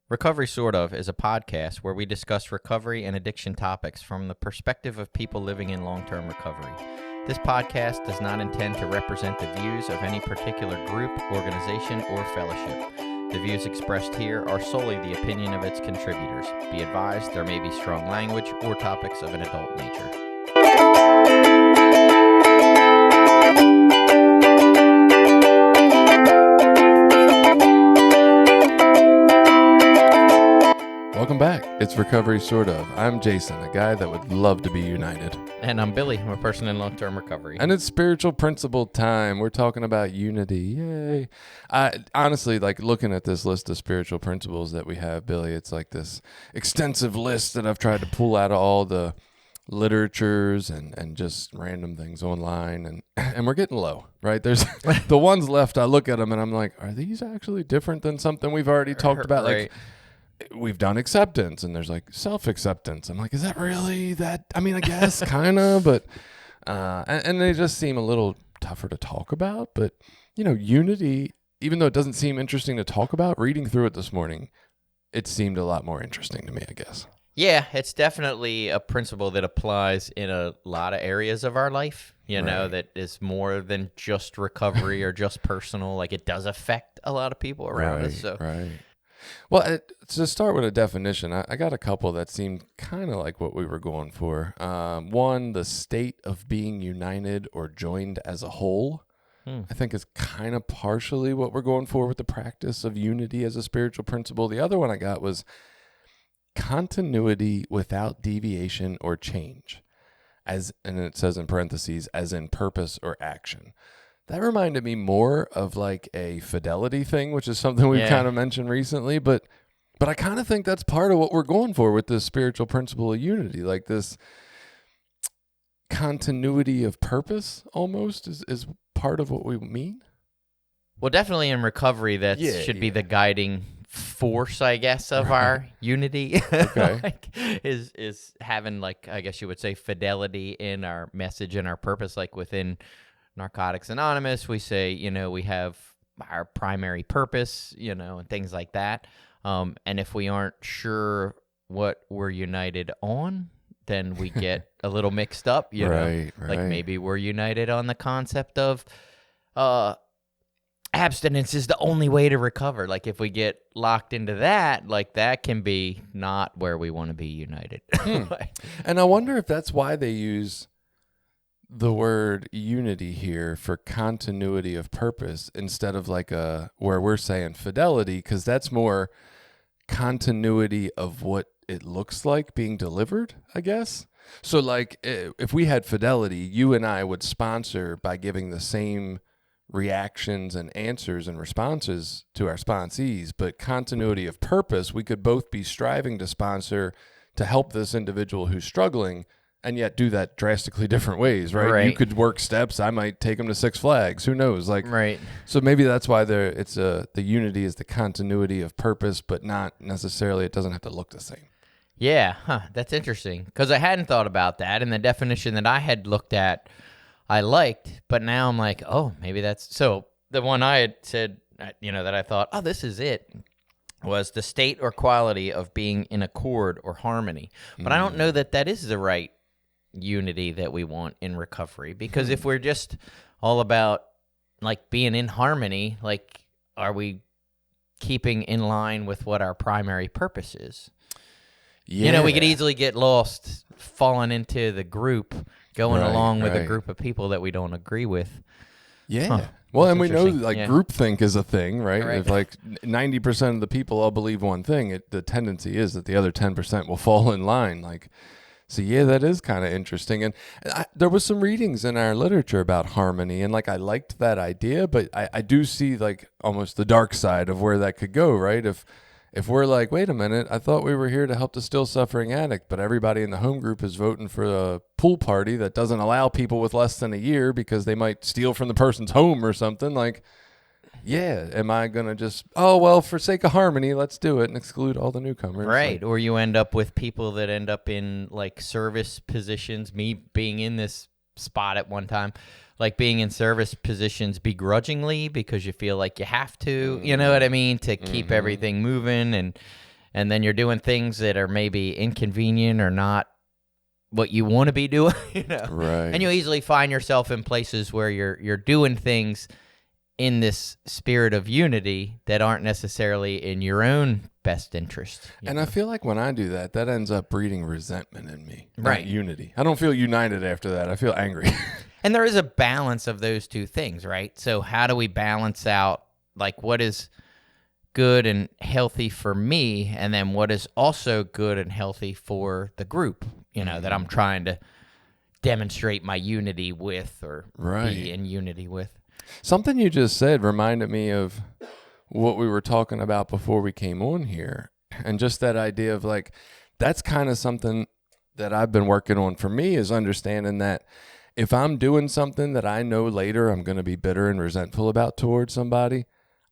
Recovery Sort Of is a podcast where we discuss recovery and addiction topics from the perspective of people living in long-term recovery. This podcast does not intend to represent the views of any particular group, organization, or fellowship. The views expressed here are solely the opinion of its contributors. Be advised there may be strong language or topics of an adult nature. Welcome back. It's Recovery Sort Of. I'm Jason, a guy that would love to be united. And I'm Billy. I'm a person in long-term recovery. And it's spiritual principle time. We're talking about unity. Yay. I honestly, like looking at this list of spiritual principles that we have, Billy, it's like this extensive list that I've tried to pull out of all the literatures and just random things online. And we're getting low, right? There's the ones left, I look at them and I'm like, are these actually different than something we've already talked about? Right. Like, we've done acceptance and there's like self-acceptance. I'm like, is that really that? I mean, I guess kind of, but, and they just seem a little tougher to talk about, but you know, unity, even though it doesn't seem interesting to talk about, reading through it this morning, it seemed a lot more interesting to me, I guess. Yeah, it's definitely a principle that applies in a lot of areas of our life, you know, that is more than just recovery or just personal. Like it does affect a lot of people around us. So. Right. Well, to start with a definition, I got a couple that seemed kind of like what we were going for. One, the state of being united or joined as a whole, I think is kind of partially what we're going for with the practice of unity as a spiritual principle. The other one I got was continuity without deviation or change, and it says in parentheses, as in purpose or action. That reminded me more of like a fidelity thing, which is something we've kind of mentioned recently, but I kind of think that's part of what we're going for with this spiritual principle of unity, like this continuity of purpose almost is part of what we mean. Well, definitely in recovery, that should be the guiding force, I guess, of our unity. Okay. Like, is having, like, I guess you would say, fidelity in our message and our purpose, like within Narcotics Anonymous, we say, you know, we have our primary purpose, you know, and things like that. And if we aren't sure what we're united on, then we get a little mixed up, you know. Right. Like maybe we're united on the concept of abstinence is the only way to recover. Like if we get locked into that, like that can be not where we want to be united. And I wonder if that's why they use the word unity here for continuity of purpose instead of like where we're saying fidelity, because that's more continuity of what it looks like being delivered, I guess. So like if we had fidelity, you and I would sponsor by giving the same reactions and answers and responses to our sponsees, but continuity of purpose, we could both be striving to sponsor to help this individual who's struggling, and yet do that drastically different ways, right? You could work steps. I might take them to Six Flags. Who knows? Like, right. So maybe that's why the unity is the continuity of purpose, but not necessarily. It doesn't have to look the same. Yeah, that's interesting because I hadn't thought about that, and the definition that I had looked at, I liked, but now I'm like, oh, maybe that's so. The one I had said, you know, that I thought, oh, this is it, was the state or quality of being in accord or harmony. But I don't know that that is the right unity that we want in recovery, because if we're just all about like being in harmony, like are we keeping in line with what our primary purpose is? You know, we could easily get lost falling into the group, going along with a group of people that we don't agree with. Well, and we know like groupthink is a thing, right? If like 90% of the people all believe one thing, the tendency is that the other 10% will fall in line. Like, so yeah, that is kind of interesting. And there was some readings in our literature about harmony, and like I liked that idea, but I do see like almost the dark side of where that could go, right? If we're like, wait a minute, I thought we were here to help the still suffering addict, but everybody in the home group is voting for a pool party that doesn't allow people with less than a year because they might steal from the person's home or something, like, yeah, am I going to just, oh, well, for sake of harmony, let's do it and exclude all the newcomers? Right. Like, or you end up with people that end up in like service positions, me being in this spot at one time, like being in service positions begrudgingly because you feel like you have to, you know what I mean, to keep everything moving. and then you're doing things that are maybe inconvenient or not what you want to be doing, Right. And you'll easily find yourself in places where you're doing things in this spirit of unity that aren't necessarily in your own best interest. And I feel like when I do that, that ends up breeding resentment in me, right? Not unity. I don't feel united after that. I feel angry. And there is a balance of those two things, right? So how do we balance out, like, what is good and healthy for me, and then what is also good and healthy for the group, that I'm trying to demonstrate my unity with, or be in unity with. Something you just said reminded me of what we were talking about before we came on here. And just that idea of, like, that's kind of something that I've been working on for me, is understanding that if I'm doing something that I know later I'm going to be bitter and resentful about towards somebody,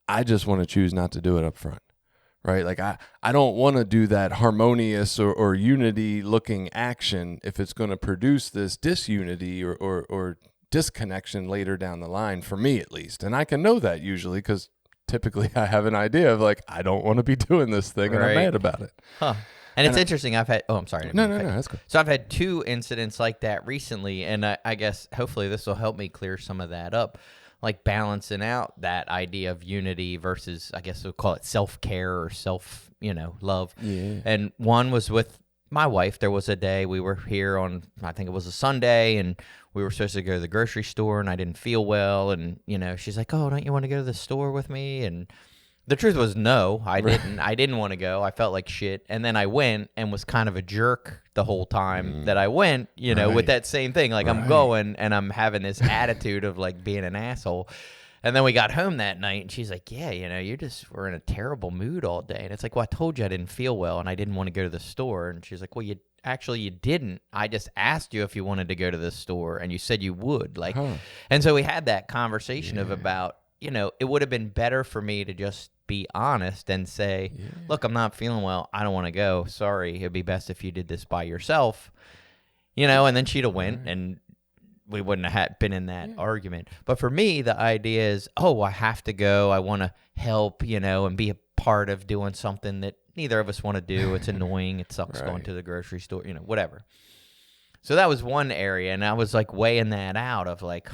I just want to choose not to do it up front, right? Like, I don't want to do that harmonious or unity looking action if it's going to produce this disunity or disconnection later down the line, for me at least. And I can know that usually because typically I have an idea of, like, I don't want to be doing this thing, and I'm mad about it. Huh. And it's interesting. I've had, I'm sorry. No, that's good. So I've had 2 incidents like that recently, and I guess hopefully this will help me clear some of that up, like balancing out that idea of unity versus, I guess we'll call it self-care or self, love. Yeah. And one was with my wife. There was a day we were here on, I think it was a Sunday, and we were supposed to go to the grocery store, and I didn't feel well, and, she's like, oh, don't you want to go to the store with me? And the truth was, no, I didn't. I didn't want to go. I felt like shit. And then I went and was kind of a jerk the whole time that I went, with that same thing. Like, I'm going and I'm having this attitude of, like, being an asshole. And then we got home that night, and she's like, yeah, you just were in a terrible mood all day. And it's like, well, I told you I didn't feel well, and I didn't want to go to the store. And she's like, well, you didn't. I just asked you if you wanted to go to the store, and you said you would. Like, And so we had that conversation of about, it would have been better for me to just be honest and say, look, I'm not feeling well. I don't want to go. Sorry. It'd be best if you did this by yourself, and then she'd have went, and we wouldn't have been in that argument. But for me, the idea is, I have to go. I want to help, and be a part of doing something that neither of us want to do. It's annoying. It sucks going to the grocery store, whatever. So that was one area. And I was, like, weighing that out of, like,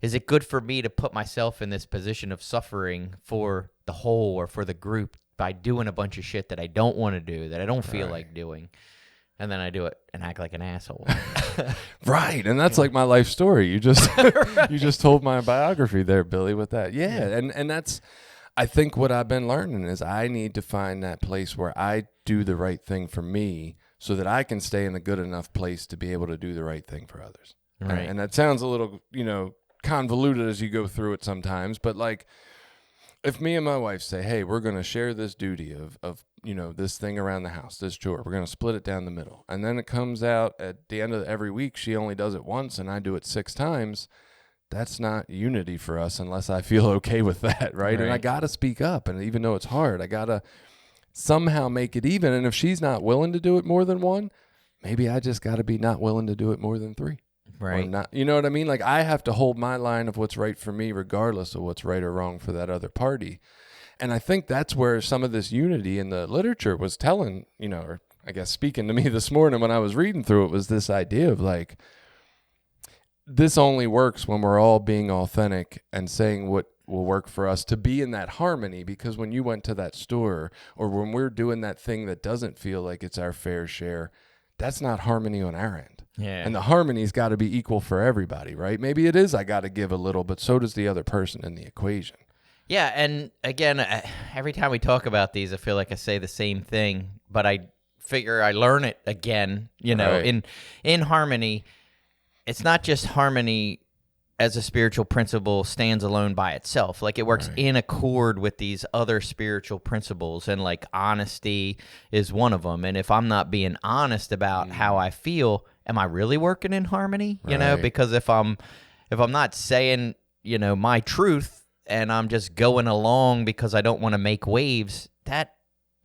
is it good for me to put myself in this position of suffering for the whole or for the group by doing a bunch of shit that I don't want to do, that I don't feel like doing, and then I do it and act like an asshole? Right. And that's like my life story. You just you just told my biography there, Billy, with that. Yeah. And that's, I think what I've been learning is I need to find that place where I do the right thing for me so that I can stay in a good enough place to be able to do the right thing for others. Right. And that sounds a little, convoluted as you go through it sometimes, but, like, if me and my wife say, hey, we're going to share this duty of this thing around the house, this chore, we're going to split it down the middle, and then it comes out at the end of every week she only does it once and I do it 6 times, that's not unity for us unless I feel okay with that, right? And I got to speak up, and even though it's hard, I got to somehow make it even, and if she's not willing to do it more than 1, maybe I just got to be not willing to do it more than 3. Right. Or not, you know what I mean? Like, I have to hold my line of what's right for me regardless of what's right or wrong for that other party. And I think that's where some of this unity in the literature was telling, or I guess speaking to me this morning when I was reading through it, was this idea of, like, this only works when we're all being authentic and saying what will work for us to be in that harmony. Because when you went to that store, or when we're doing that thing that doesn't feel like it's our fair share, that's not harmony on our end. Yeah. And the harmony's got to be equal for everybody, right? Maybe it is I got to give a little, but so does the other person in the equation. Yeah, and again, every time we talk about these, I feel like I say the same thing, but I figure I learn it again, in harmony. It's not just harmony as a spiritual principle stands alone by itself. Like, it works in accord with these other spiritual principles, and, like, honesty is one of them. And if I'm not being honest about how I feel, am I really working in harmony? Because if I'm not saying, my truth, and I'm just going along because I don't want to make waves, that,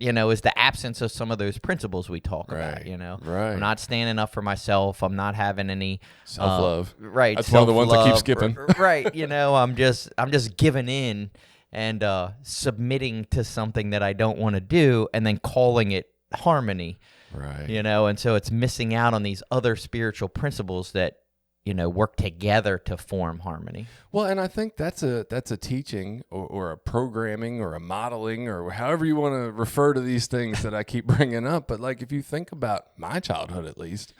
is the absence of some of those principles we talk about, Right. I'm not standing up for myself. I'm not having any self-love. Right. That's one of the ones I keep skipping. Right. I'm just giving in. and submitting to something that I don't want to do and then calling it harmony. Right. And so it's missing out on these other spiritual principles that, work together to form harmony. Well, and I think that's a teaching or a programming or a modeling or however you want to refer to these things that I keep bringing up. But like, if you think about my childhood, at least,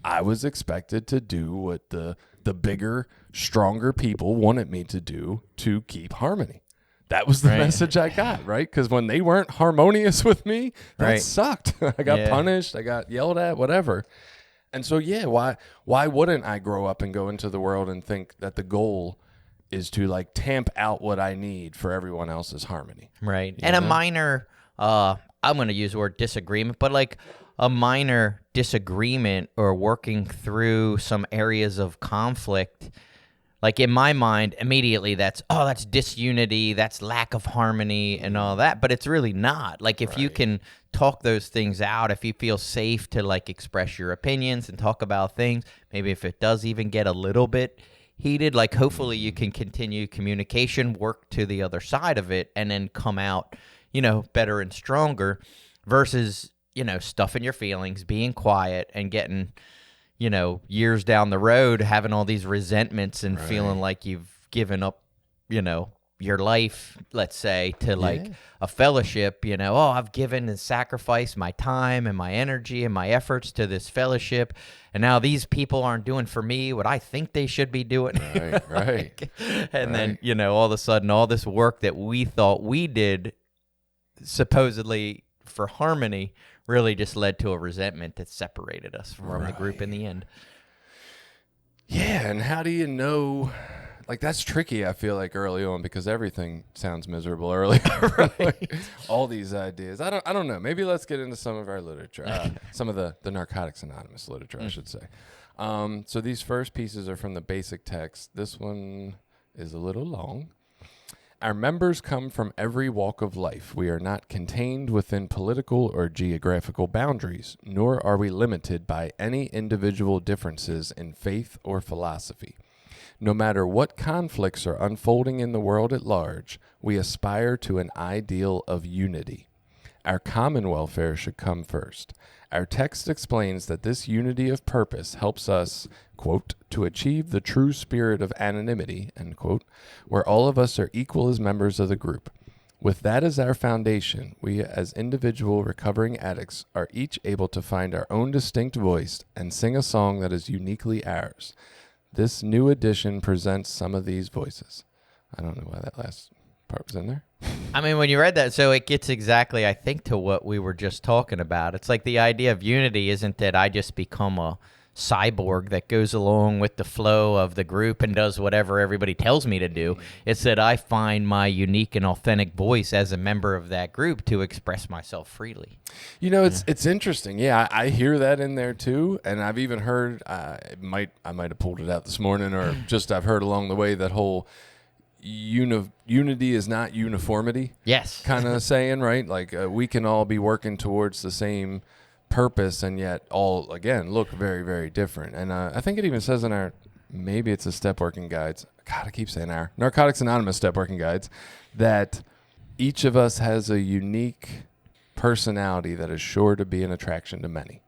I was expected to do what the bigger, stronger people wanted me to do to keep harmony. That was the message I got, right? Because when they weren't harmonious with me, that sucked. I got punished. I got yelled at, whatever. And so, why wouldn't I grow up and go into the world and think that the goal is to like tamp out what I need for everyone else's harmony? Right. And a minor, I'm going to use the word disagreement, but like a minor disagreement or working through some areas of conflict, like in my mind, immediately that's disunity, that's lack of harmony and all that. But it's really not. Like if you can talk those things out, if you feel safe to like express your opinions and talk about things, maybe if it does even get a little bit heated, like hopefully you can continue communication, work to the other side of it, and then come out, better and stronger versus, stuffing your feelings, being quiet and getting, years down the road, having all these resentments and feeling like you've given up, your life, let's say, to like a fellowship, I've given and sacrificed my time and my energy and my efforts to this fellowship. And now these people aren't doing for me what I think they should be doing. Right. And then, all of a sudden, all this work that we thought we did supposedly for harmony really just led to a resentment that separated us from the group in the end. Yeah, and how do you know? Like, that's tricky, I feel like, early on, because everything sounds miserable early. Like, all these ideas. I don't know. Maybe let's get into some of our literature. Some of the Narcotics Anonymous literature, I should say. So these first pieces are from the basic text. This one is a little long. Our members come from every walk of life. We are not contained within political or geographical boundaries, nor are we limited by any individual differences in faith or philosophy. No matter what conflicts are unfolding in the world at large, we aspire to an ideal of unity. Our common welfare should come first. Our text explains that this unity of purpose helps us, quote, to achieve the true spirit of anonymity, end quote, where all of us are equal as members of the group. With that as our foundation, we as individual recovering addicts are each able to find our own distinct voice and sing a song that is uniquely ours. This new edition presents some of these voices. I don't know why that last part was in there. I mean, when you read that, so it gets exactly, I think, to what we were just talking about. It's like the idea of unity isn't that I just become a cyborg that goes along with the flow of the group and does whatever everybody tells me to do. It's that I find my unique and authentic voice as a member of that group to express myself freely. It's interesting. Yeah, I hear that in there too, and I've even heard I might have pulled it out this morning, or just I've heard along the way that whole unity is not uniformity. Yes, kind of saying, right? Like we can all be working towards the same purpose and yet all, again, look very, very different. And I think it even says in our, maybe it's a step working guides, God, I keep saying our Narcotics Anonymous step working guides, that each of us has a unique personality that is sure to be an attraction to many,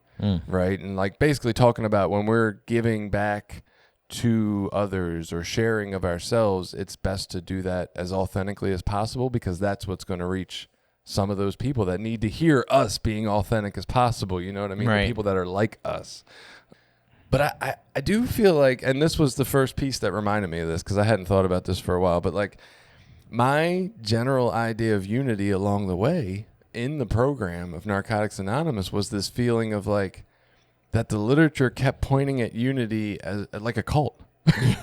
right? And like basically talking about when we're giving back to others or sharing of ourselves, it's best to do that as authentically as possible, because that's what's going to reach some of those people that need to hear us being authentic as possible. You know what I mean? Right. The people that are like us. But I do feel like, and this was the first piece that reminded me of this, because I hadn't thought about this for a while, but like my general idea of unity along the way in the program of Narcotics Anonymous was this feeling of like that the literature kept pointing at unity as like a cult.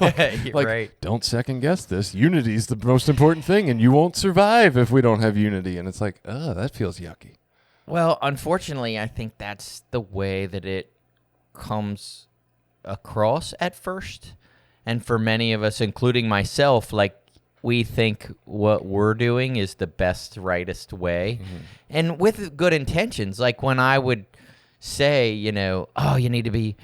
Like, right. Don't second guess this. Unity is the most important thing, and you won't survive if we don't have unity. And it's like, that feels yucky. Well, unfortunately, I think that's the way that it comes across at first. And for many of us, including myself, like we think what we're doing is the best, rightest way. Mm-hmm. And with good intentions, like when I would say, you need to be,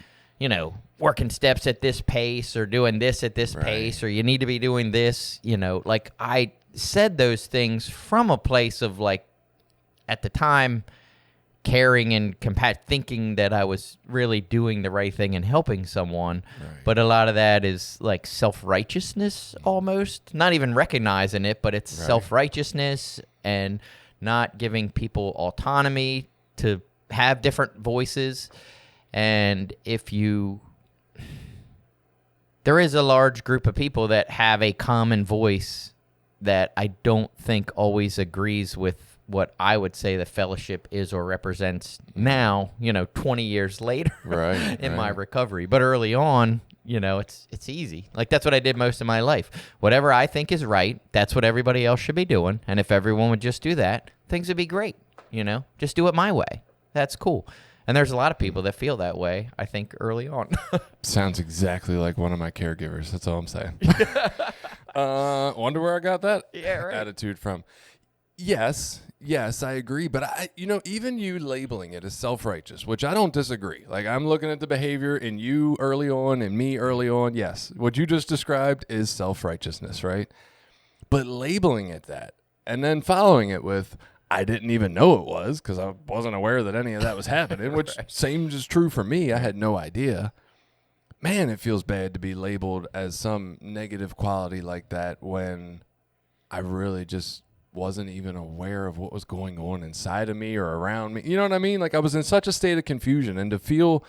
working steps at this pace or doing this at this pace, or you need to be doing this, like I said those things from a place of like, at the time, caring and thinking that I was really doing the right thing and helping someone. Right. But a lot of that is like self-righteousness almost. Not even recognizing it, but it's self-righteousness and not giving people autonomy to have different voices. And there is a large group of people that have a common voice that I don't think always agrees with what I would say the fellowship is or represents now, 20 years later in my recovery. But early on, it's easy. Like, that's what I did most of my life. Whatever I think is right, that's what everybody else should be doing. And if everyone would just do that, things would be great. Just do it my way. That's cool. And there's a lot of people that feel that way, I think, early on. Sounds exactly like one of my caregivers. That's all I'm saying. Wonder where I got that attitude from. Yes, I agree. But even you labeling it as self-righteous, which I don't disagree. Like, I'm looking at the behavior in you early on and me early on. Yes, what you just described is self-righteousness, right? But labeling it that and then following it with, I didn't even know it was because I wasn't aware that any of that was happening, which seems is true for me. I had no idea. Man, it feels bad to be labeled as some negative quality like that when I really just wasn't even aware of what was going on inside of me or around me. You know what I mean? Like, I was in such a state of confusion, and to feel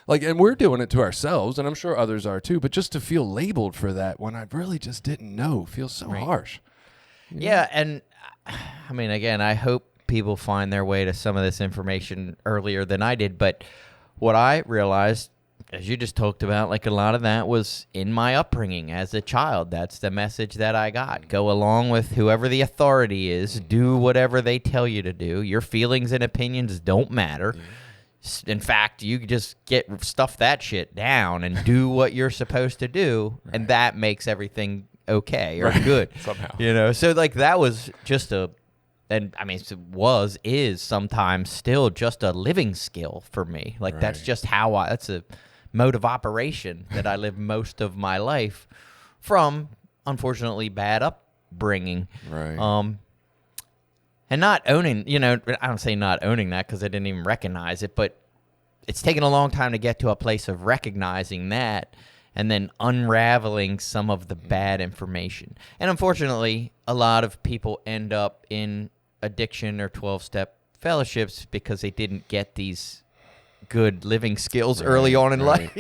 like, and we're doing it to ourselves, and I'm sure others are too, but just to feel labeled for that when I really just didn't know feels so harsh. Yeah, and I mean, again, I hope people find their way to some of this information earlier than I did, but what I realized, as you just talked about, like, a lot of that was in my upbringing as a child. That's the message that I got. Go along with whoever the authority is. Do whatever they tell you to do. Your feelings and opinions don't matter. In fact, you just stuff that shit down and do what you're supposed to do, and that makes everything okay or good. Somehow. So like, that was just and I mean, is sometimes still just a living skill for me. Like, that's just that's a mode of operation that I live most of my life from, unfortunately, bad upbringing. Right. And not owning, I don't say not owning that because I didn't even recognize it, but it's taken a long time to get to a place of recognizing that and then unraveling some of the bad information. And unfortunately, a lot of people end up in addiction or 12-step fellowships because they didn't get these good living skills early on in life.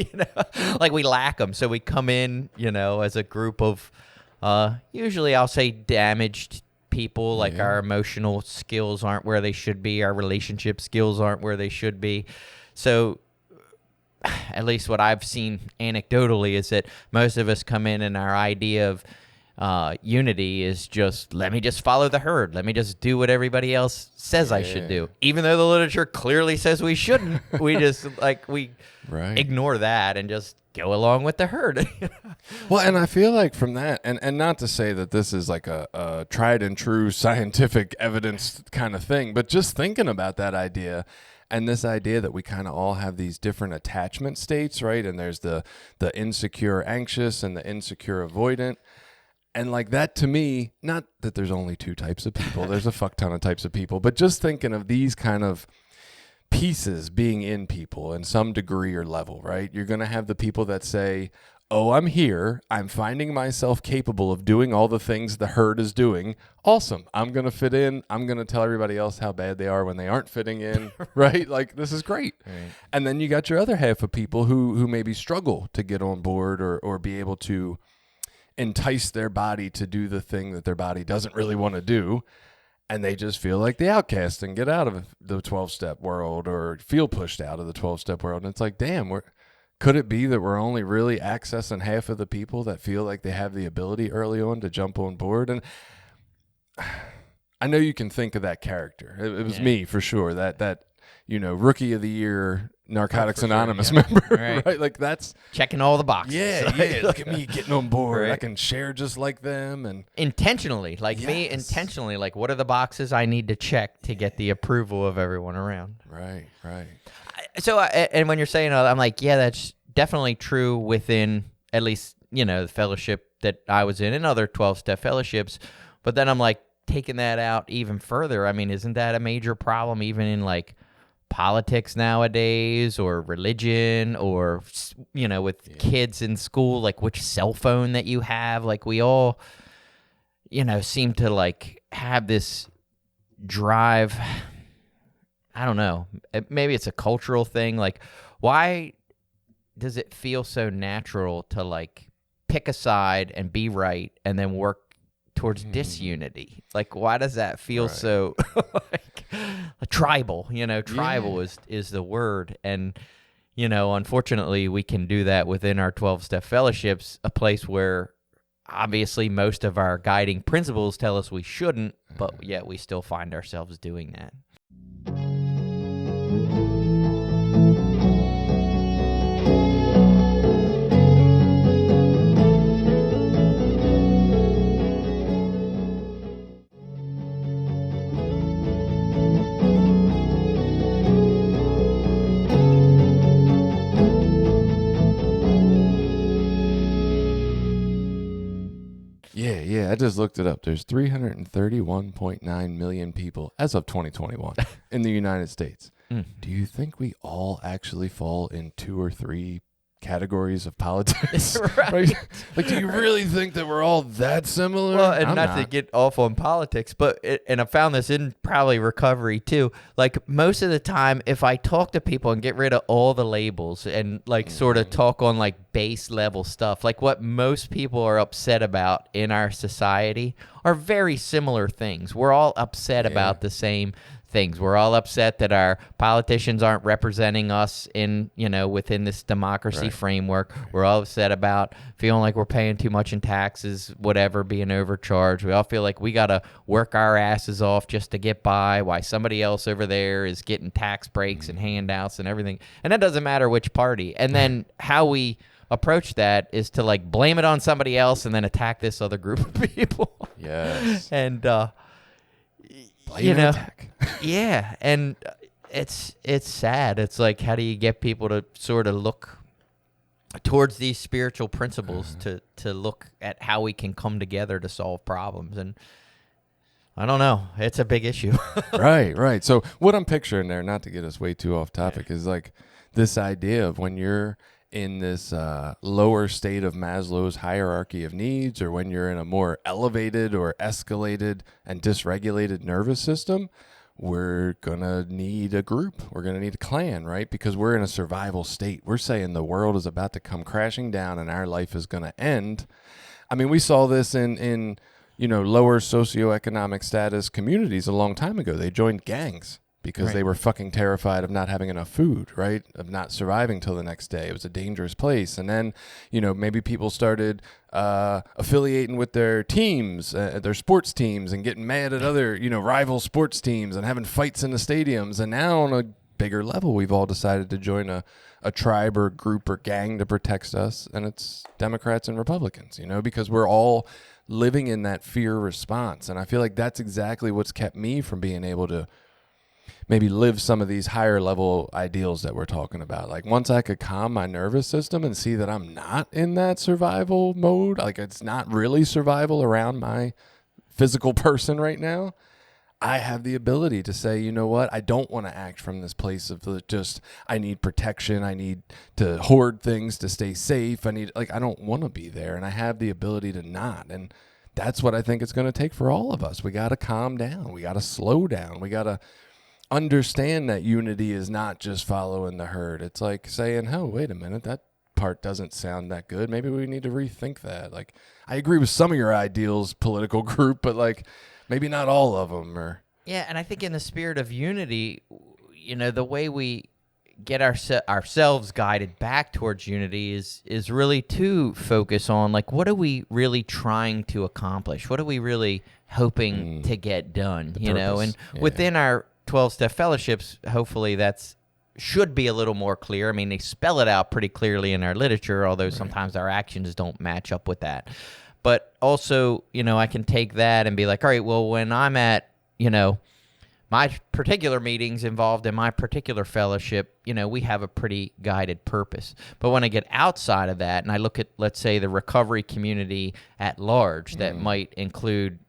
Like, we lack them. So we come in, as a group of usually, I'll say, damaged people. Like, our emotional skills aren't where they should be. Our relationship skills aren't where they should be. So at least what I've seen anecdotally is that most of us come in and our idea of unity is just, let me just follow the herd. Let me just do what everybody else says I should do. Even though the literature clearly says we shouldn't, we just ignore that and just go along with the herd. Well, and I feel like from that, and not to say that this is like a tried and true scientific evidence kind of thing, but just thinking about that idea. And this idea that we kind of all have these different attachment states, right? And there's the insecure anxious and the insecure avoidant. And like, that to me, not that there's only two types of people, there's a fuck ton of types of people, but just thinking of these kind of pieces being in people in some degree or level, right? You're going to have the people that say, oh, I'm here. I'm finding myself capable of doing all the things the herd is doing. Awesome. I'm going to fit in. I'm going to tell everybody else how bad they are when they aren't fitting in, right? Like, this is great. Right. And then you got your other half of people who maybe struggle to get on board or be able to entice their body to do the thing that their body doesn't really want to do. And they just feel like the outcast and get out of the 12-step world or feel pushed out of the 12-step world. And it's like, damn, could it be that we're only really accessing half of the people that feel like they have the ability early on to jump on board? And I know you can think of that character. It was me for sure. That Rookie of the Year Narcotics Anonymous member, right? Like, that's checking all the boxes. Yeah. Look at me getting on board. Right. I can share just like them and intentionally, like me, intentionally. Like, what are the boxes I need to check to get the approval of everyone around? Right. So, and when you're saying, I'm like, yeah, that's definitely true within at least, the fellowship that I was in and other 12-step fellowships. But then I'm like, taking that out even further, I mean, isn't that a major problem even in like politics nowadays, or religion, or, you know, with kids in school, like which cell phone that you have? Like we all, you know, seem to like have this drive. I don't know. Maybe it's a cultural thing. Like, why does it feel so natural to like pick a side and be right and then work towards disunity? Like, why does that feel so like tribal? You know, tribal is the word. And, you know, unfortunately, we can do that within our 12-step fellowships, a place where obviously most of our guiding principles tell us we shouldn't, but yet we still find ourselves doing that. Yeah, I just looked it up. There's 331.9 million people as of 2021 in the United States. Do you think we all actually fall in 2 or 3 categories of politics? Right. Like, do you really think that we're all that similar? Well, and not to get off on politics, but and I found this in probably recovery too. Like, most of the time, if I talk to people and get rid of all the labels and like sort of talk on like base level stuff, like what most people are upset about in our society are very similar things. We're all upset about the same things. We're all upset that our politicians aren't representing us in, you know, within this democracy framework. We're all upset about feeling like we're paying too much in taxes, whatever, being overcharged. We all feel like we got to work our asses off just to get by, while somebody else over there is getting tax breaks and handouts and everything. And that doesn't matter which party. And then how we approach that is to like blame it on somebody else and then attack this other group of people. Yes. And you know, yeah, and it's sad. It's like, how do you get people to sort of look towards these spiritual principles to look at how we can come together to solve problems? And I don't know. It's a big issue. Right. So what I'm picturing there, not to get us way too off topic, is like this idea of when you're in this lower state of Maslow's hierarchy of needs, or when you're in a more elevated or escalated and dysregulated nervous system, we're going to need a group. We're going to need a clan, right? Because we're in a survival state. We're saying the world is about to come crashing down and our life is going to end. I mean, we saw this in you know, lower socioeconomic status communities a long time ago. They joined gangs because they were fucking terrified of not having enough food, right? Of not surviving till the next day. It was a dangerous place. And then, you know, maybe people started affiliating with their teams, their sports teams, and getting mad at other, you know, rival sports teams and having fights in the stadiums. And now on a bigger level, we've all decided to join a tribe or group or gang to protect us. And it's Democrats and Republicans, you know, because we're all living in that fear response. And I feel like that's exactly what's kept me from being able to maybe live some of these higher level ideals that we're talking about. Like, once I could calm my nervous system and see that I'm not in that survival mode, like it's not really survival around my physical person right now, I have the ability to say, you know what, I don't want to act from this place of just, I need protection, I need to hoard things to stay safe, I don't want to be there, and I have the ability to not. And that's what I think it's going to take for all of us. We got to calm down, we got to slow down, we got to understand that unity is not just following the herd. It's like saying, oh, wait a minute, that part doesn't sound that good. Maybe we need to rethink that. Like, I agree with some of your ideals, political group, but like maybe not all of them. Or yeah, and I think in the spirit of unity, you know, the way we get ourselves guided back towards unity is really to focus on, like, what are we really trying to accomplish? What are we really hoping to get done? You know, and within our 12-step fellowships, hopefully that's should be a little more clear. I mean, they spell it out pretty clearly in our literature, although sometimes our actions don't match up with that. But also, you know, I can take that and be like, all right, well, when I'm at, you know, my particular meetings involved in my particular fellowship, we have a pretty guided purpose. But when I get outside of that and I look at, let's say, the recovery community at large, that might include,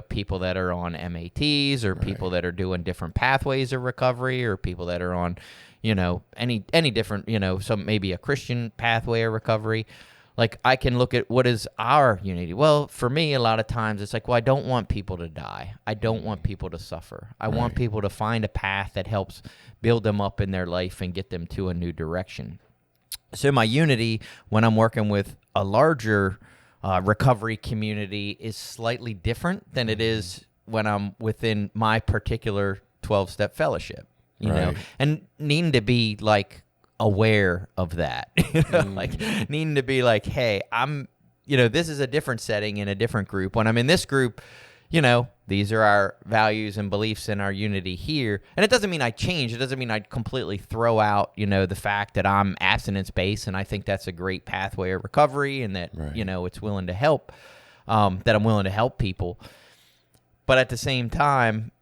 people that are on MATs or people that are doing different pathways of recovery or people that are on, any different, some maybe a Christian pathway of recovery. Like, I can look at what is our unity. Well, for me, a lot of times it's like, well, I don't want people to die. I don't want people to suffer. I want people to find a path that helps build them up in their life and get them to a new direction. So my unity, when I'm working with a larger recovery community, is slightly different than it is when I'm within my particular 12-step fellowship, you know, and needing to be like aware of that, like needing to be like, hey, I'm, this is a different setting in a different group. When I'm in this group, these are our values and beliefs in our unity here. And it doesn't mean I change. It doesn't mean I completely throw out, the fact that I'm abstinence-based and I think that's a great pathway of recovery and that, it's willing to help, that I'm willing to help people. But at the same time,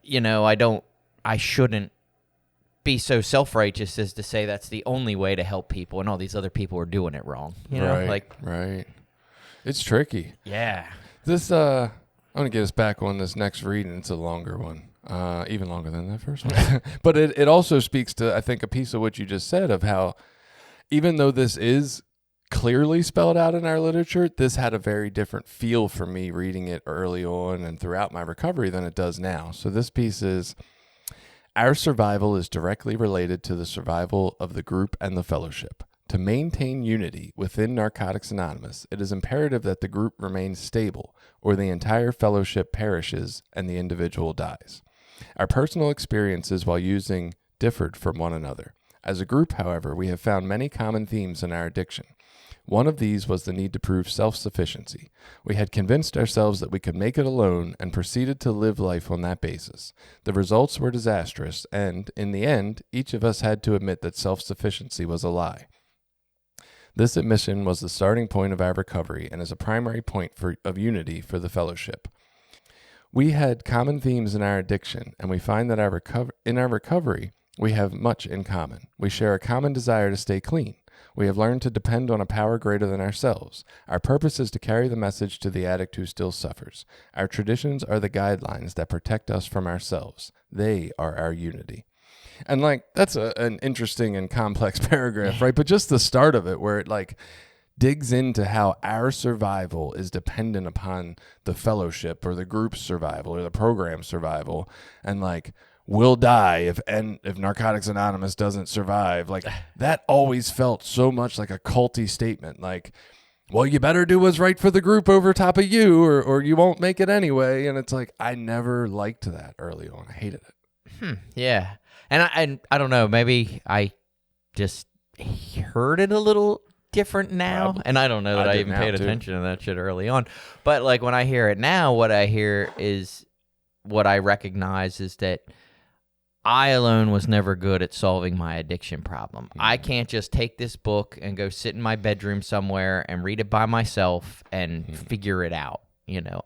I shouldn't be so self-righteous as to say that's the only way to help people and all these other people are doing it wrong. Right. It's tricky. Yeah. This, I'm going to get us back on this next reading. It's a longer one, even longer than that first one. But it also speaks to, I think, a piece of what you just said of how, even though this is clearly spelled out in our literature, this had a very different feel for me reading it early on and throughout my recovery than it does now. So this piece is, our survival is directly related to the survival of the group and the fellowship. To maintain unity within Narcotics Anonymous, it is imperative that the group remains stable, or the entire fellowship perishes and the individual dies. Our personal experiences while using differed from one another. As a group, however, we have found many common themes in our addiction. One of these was the need to prove self-sufficiency. We had convinced ourselves that we could make it alone and proceeded to live life on that basis. The results were disastrous, and, in the end, each of us had to admit that self-sufficiency was a lie. This admission was the starting point of our recovery and is a primary point of unity for the fellowship. We had common themes in our addiction, and we find that in our recovery, we have much in common. We share a common desire to stay clean. We have learned to depend on a power greater than ourselves. Our purpose is to carry the message to the addict who still suffers. Our traditions are the guidelines that protect us from ourselves. They are our unity. And that's an interesting and complex paragraph, right? But just the start of it where it digs into how our survival is dependent upon the fellowship or the group's survival or the program's survival. And we'll die if Narcotics Anonymous doesn't survive. That always felt so much like a culty statement. Well, you better do what's right for the group over top of you or you won't make it anyway. And it's I never liked that early on. I hated it. Yeah. And I don't know, maybe I just heard it a little different now. And I don't know that I even paid attention to that shit early on. But when I hear it now, what I hear is what I recognize is that I alone was never good at solving my addiction problem. I can't just take this book and go sit in my bedroom somewhere and read it by myself and figure it out.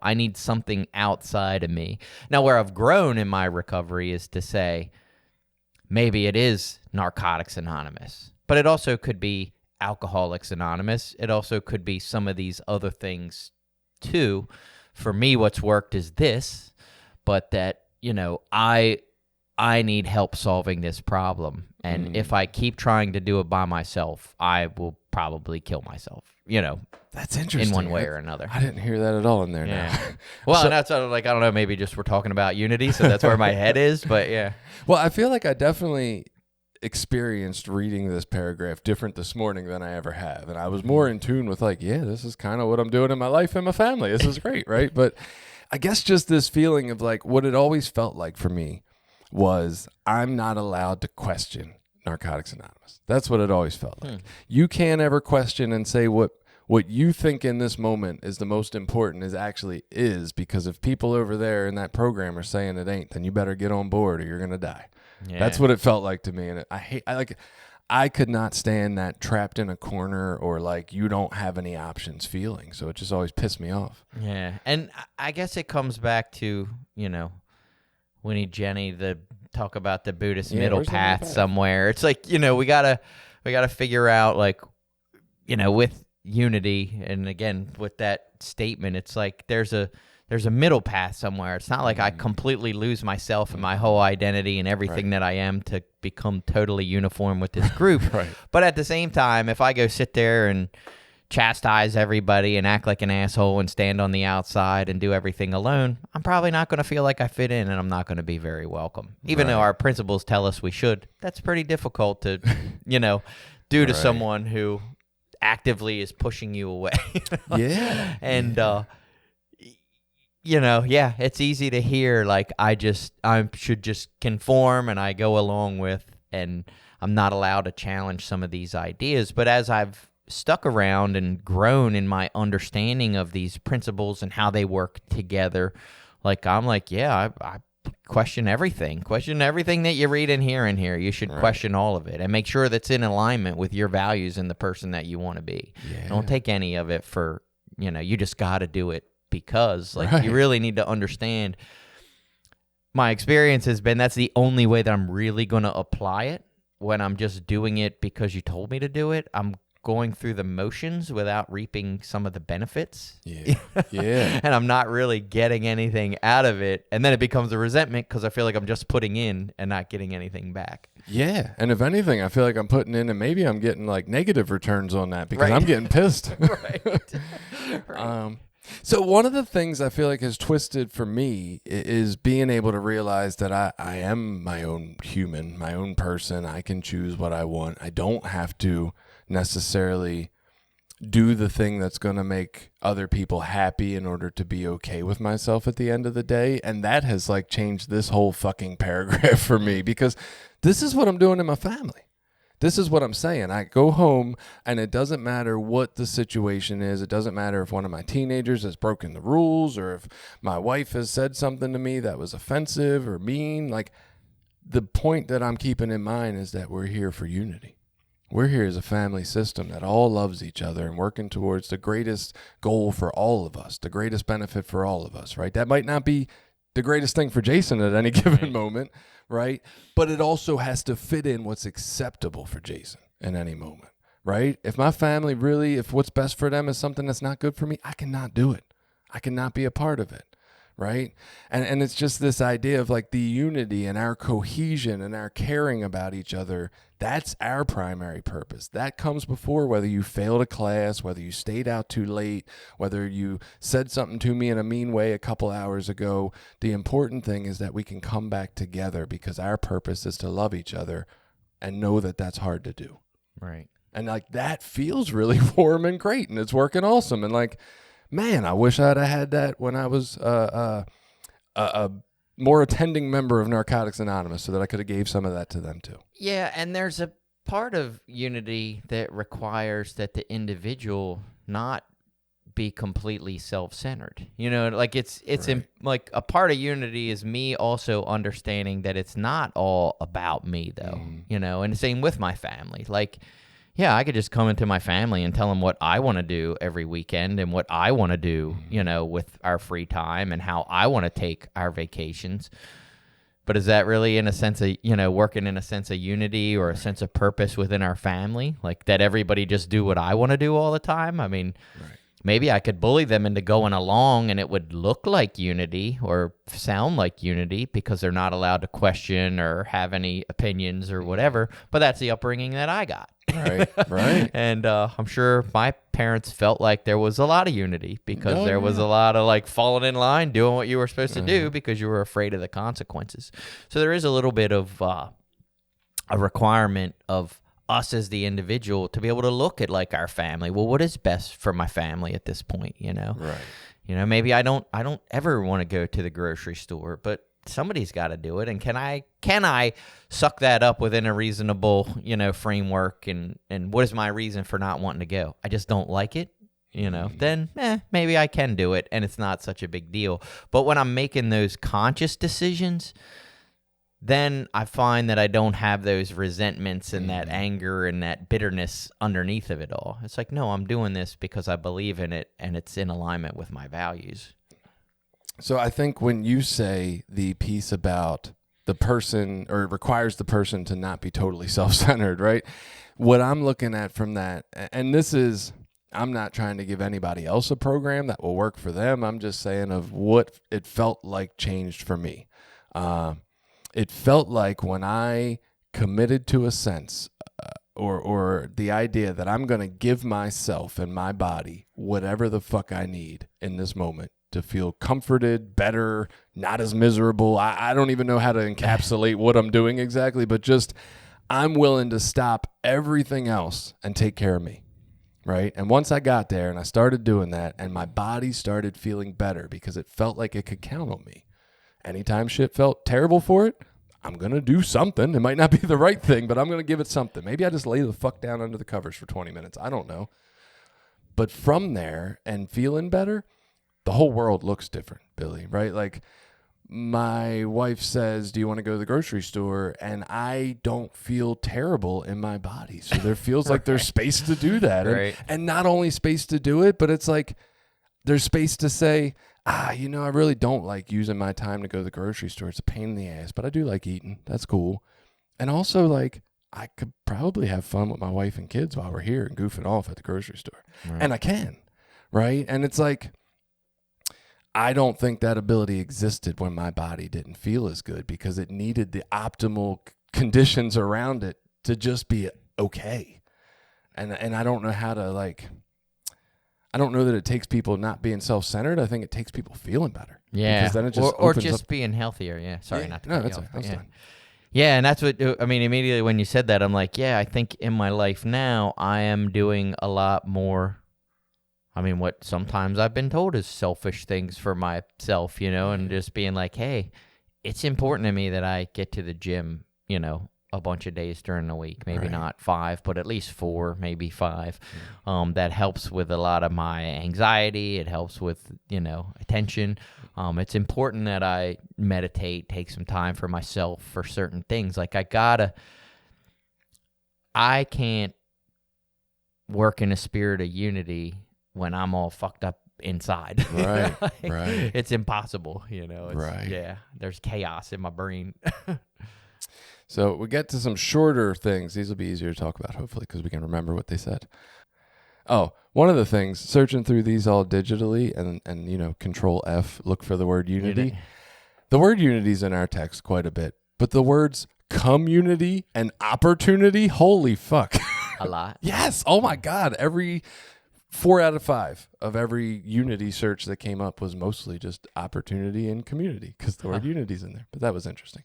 I need something outside of me. Now, where I've grown in my recovery is to say, maybe it is Narcotics Anonymous, but it also could be Alcoholics Anonymous. It also could be some of these other things too. For me, what's worked is this, but that, I need help solving this problem. And if I keep trying to do it by myself, I will probably kill myself, That's interesting. In one way or another. I didn't hear that at all in there now. Well, and that's I don't know, maybe just we're talking about unity, so that's where my head is, but yeah. Well, I feel like I definitely experienced reading this paragraph different this morning than I ever have. And I was more in tune with this is kind of what I'm doing in my life and my family. This is great, right? But I guess just this feeling of what it always felt like for me was I'm not allowed to question Narcotics Anonymous. That's what it always felt like. You can't ever question and say what you think in this moment is the most important is because if people over there in that program are saying it ain't, then you better get on board or you're going to die. Yeah. That's what it felt like to me. And I could not stand that trapped in a corner or you don't have any options feeling. So it just always pissed me off. Yeah. And I guess it comes back to, we need Jenny to talk about the Buddhist middle path somewhere. It's like, we gotta figure out, like, with unity, and again with that statement, it's like there's a middle path somewhere. It's not like I completely lose myself and my whole identity and everything that I am to become totally uniform with this group. Right. But at the same time, if I go sit there and chastise everybody and act like an asshole and stand on the outside and do everything alone, I'm probably not going to feel like I fit in, and I'm not going to be very welcome. Even though our principles tell us we should, that's pretty difficult to, do to someone who actively is pushing you away. Yeah. And, it's easy to hear, like, I should just conform and I go along with, and I'm not allowed to challenge some of these ideas. But as I've stuck around and grown in my understanding of these principles and how they work together, like, I'm like, I question everything. Question everything that you read and hear in here. You should question all of it and make sure that's in alignment with your values and the person that you want to be. Yeah. Don't take any of it for, you just got to do it because, like, you really need to understand. My experience has been that's the only way that I'm really going to apply it. When I'm just doing it because you told me to do it, I'm going through the motions without reaping some of the benefits. Yeah. Yeah. And I'm not really getting anything out of it. And then it becomes a resentment because I feel like I'm just putting in and not getting anything back. Yeah. And if anything, I feel like I'm putting in and maybe I'm getting like negative returns on that because I'm getting pissed. Right. So one of the things I feel like has twisted for me is being able to realize that I am my own human, my own person. I can choose what I want. I don't have to necessarily do the thing that's going to make other people happy in order to be okay with myself at the end of the day. And that has like changed this whole fucking paragraph for me because this is what I'm doing in my family. This is what I'm saying. I go home and it doesn't matter what the situation is. It doesn't matter if one of my teenagers has broken the rules or if my wife has said something to me that was offensive or mean. Like, the point that I'm keeping in mind is that we're here for unity. We're here as a family system that all loves each other and working towards the greatest goal for all of us, the greatest benefit for all of us, right? That might not be the greatest thing for Jason at any given moment, right? But it also has to fit in what's acceptable for Jason in any moment, right? If my family really, if what's best for them is something that's not good for me, I cannot do it. I cannot be a part of it. Right. And it's just this idea of like the unity and our cohesion and our caring about each other. That's our primary purpose. That comes before whether you failed a class, whether you stayed out too late, whether you said something to me in a mean way a couple hours ago. The important thing is that we can come back together because our purpose is to love each other and know that that's hard to do. Right. And like that feels really warm and great and it's working awesome. And like, man, I wish I'd have had that when I was a more attending member of Narcotics Anonymous so that I could have gave some of that to them too. Yeah, and there's a part of unity that requires that the individual not be completely self-centered. Like it's right. Like a part of unity is me also understanding that it's not all about me though, and the same with my family. Like, yeah, I could just come into my family and tell them what I want to do every weekend and what I want to do, with our free time and how I want to take our vacations. But is that really in a sense of, working in a sense of unity or a sense of purpose within our family? Like that everybody just do what I want to do all the time? I mean, maybe I could bully them into going along and it would look like unity or sound like unity because they're not allowed to question or have any opinions or whatever. But that's the upbringing that I got. Right. And I'm sure my parents felt like there was a lot of unity because there was a lot of like falling in line, doing what you were supposed to do because you were afraid of the consequences. So there is a little bit of a requirement of us as the individual to be able to look at like our family. Well, what is best for my family at this point, Right. Maybe I don't ever want to go to the grocery store, but somebody's got to do it. And can I suck that up within a reasonable, framework and what is my reason for not wanting to go? I just don't like it, then maybe I can do it and it's not such a big deal. But when I'm making those conscious decisions, then I find that I don't have those resentments and that anger and that bitterness underneath of it all. It's like, no, I'm doing this because I believe in it and it's in alignment with my values. So I think when you say the piece about the person, or it requires the person to not be totally self-centered, right? What I'm looking at from that, and this is, I'm not trying to give anybody else a program that will work for them. I'm just saying of what it felt like changed for me. It felt like when I committed to a sense or the idea that I'm going to give myself and my body whatever the fuck I need in this moment to feel comforted, better, not as miserable. I don't even know how to encapsulate what I'm doing exactly, but just I'm willing to stop everything else and take care of me, right? And once I got there and I started doing that and my body started feeling better because it felt like it could count on me. Anytime shit felt terrible for it, I'm going to do something. It might not be the right thing, but I'm going to give it something. Maybe I just lay the fuck down under the covers for 20 minutes. I don't know. But from there and feeling better, the whole world looks different, Billy, right? Like my wife says, do you want to go to the grocery store? And I don't feel terrible in my body. So there feels like there's space to do that. Right. And not only space to do it, but it's like there's space to say, I really don't like using my time to go to the grocery store. It's a pain in the ass, but I do like eating. That's cool. And also like I could probably have fun with my wife and kids while we're here and goofing off at the grocery store. Right. And I can, right? And it's like, I don't think that ability existed when my body didn't feel as good because it needed the optimal conditions around it to just be okay. And I don't know how to I don't know that it takes people not being self-centered. I think it takes people feeling better. Yeah. Because then it just or just being healthier. Yeah. Sorry, not to cut you off. That's fine. Yeah, and that's what, I mean, immediately when you said that, I'm like, yeah, I think in my life now, I am doing a lot more, I mean, what sometimes I've been told is selfish things for myself, and just being like, hey, it's important to me that I get to the gym, a bunch of days during the week, maybe not 5, but at least 4, maybe 5. That helps with a lot of my anxiety. It helps with, attention. It's important that I meditate, take some time for myself for certain things. Like I can't work in a spirit of unity when I'm all fucked up inside. Right, right. It's impossible, right. Yeah, there's chaos in my brain. So we get to some shorter things. These will be easier to talk about, hopefully, because we can remember what they said. Oh, one of the things, searching through these all digitally and Control F, look for the word unity. The word unity is in our text quite a bit, but the words community and opportunity, holy fuck. A lot. Yes. Oh my God. Every 4 out of 5 of every unity search that came up was mostly just opportunity and community because the word unity's in there, but that was interesting.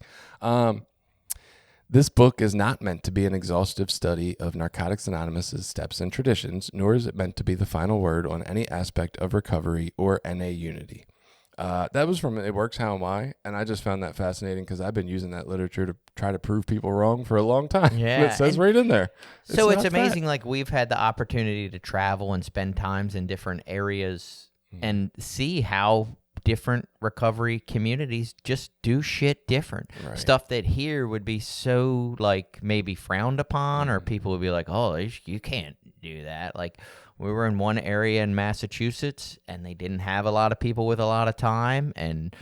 This book is not meant to be an exhaustive study of Narcotics Anonymous' steps and traditions, nor is it meant to be the final word on any aspect of recovery or NA unity. That was from It Works, How Am I? And I just found that fascinating because I've been using that literature to try to prove people wrong for a long time. Yeah. It says right in there. So it's amazing, like we've had the opportunity to travel and spend times in different areas and see how different recovery communities just do shit different. Right. Stuff that here would be so like maybe frowned upon or people would be like, oh, you can't do that. Like we were in one area in Massachusetts and they didn't have a lot of people with a lot of time and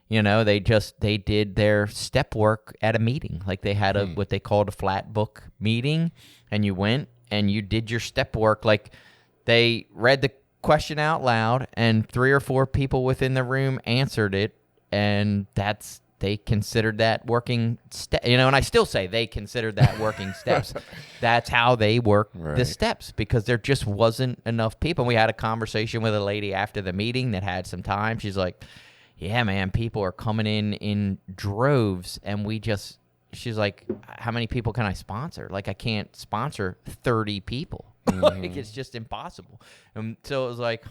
they did their step work at a meeting. Like they had what they called a flat book meeting and you went and you did your step work. Like they read the question out loud and 3 or 4 people within the room answered it and they considered that working step, and I still say they considered that working steps. That's how they work the steps because there just wasn't enough people. And we had a conversation with a lady after the meeting that had some time. She's like, yeah, man, people are coming in droves and she's like, how many people can I sponsor? Like I can't sponsor 30 people. Like it's just impossible. And so it was like,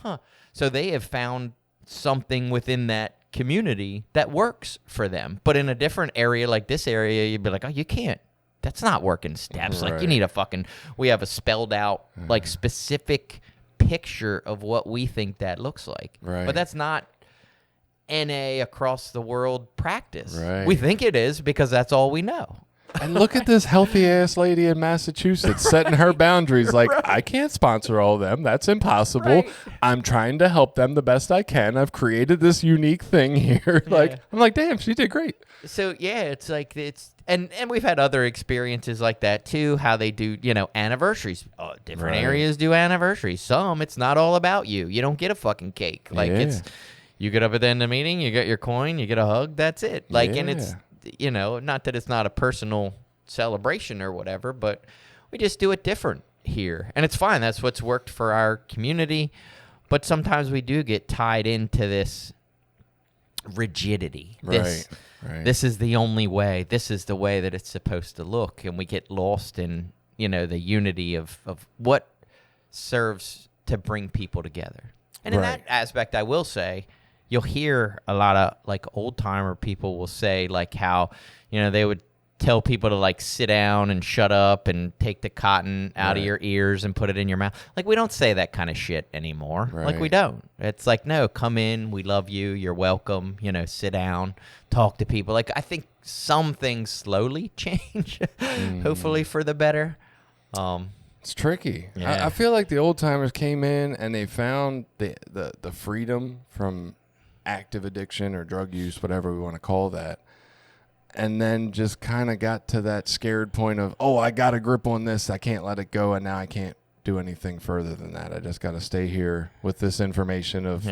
so they have found something within that community that works for them. But in a different area like this area, you'd be like, oh, you can't. That's not working steps. Like you need we have a spelled out like specific picture of what we think that looks like. Right. But that's not NA across the world practice. Right. We think it is because that's all we know. And look at this healthy ass lady in Massachusetts setting her boundaries. Like, I can't sponsor all of them. That's impossible. Right. I'm trying to help them the best I can. I've created this unique thing here. Like, I'm like, damn, she did great. So yeah, it's like and we've had other experiences like that too. How they do, anniversaries. Different areas do anniversaries. Some it's not all about you. You don't get a fucking cake. Like it's you get up at the end of the meeting, you get your coin, you get a hug. That's it. Like and it's. Not that it's not a personal celebration or whatever, but we just do it different here. And it's fine. That's what's worked for our community. But sometimes we do get tied into this rigidity. Right. This is the only way. This is the way that it's supposed to look. And we get lost in, the unity of what serves to bring people together. And in that aspect, I will say, you'll hear a lot of like old timer people will say like how, they would tell people to like sit down and shut up and take the cotton out of your ears and put it in your mouth. Like we don't say that kind of shit anymore. Right. Like we don't. It's like, no, come in. We love you. You're welcome. Sit down, talk to people. Like I think some things slowly change, hopefully for the better. It's tricky. Yeah. I feel like the old timers came in and they found the freedom from active addiction or drug use, whatever we want to call that, and then just kind of got to that scared point of, I got a grip on this, I can't let it go, and now I can't do anything further than that. I just got to stay here with this information of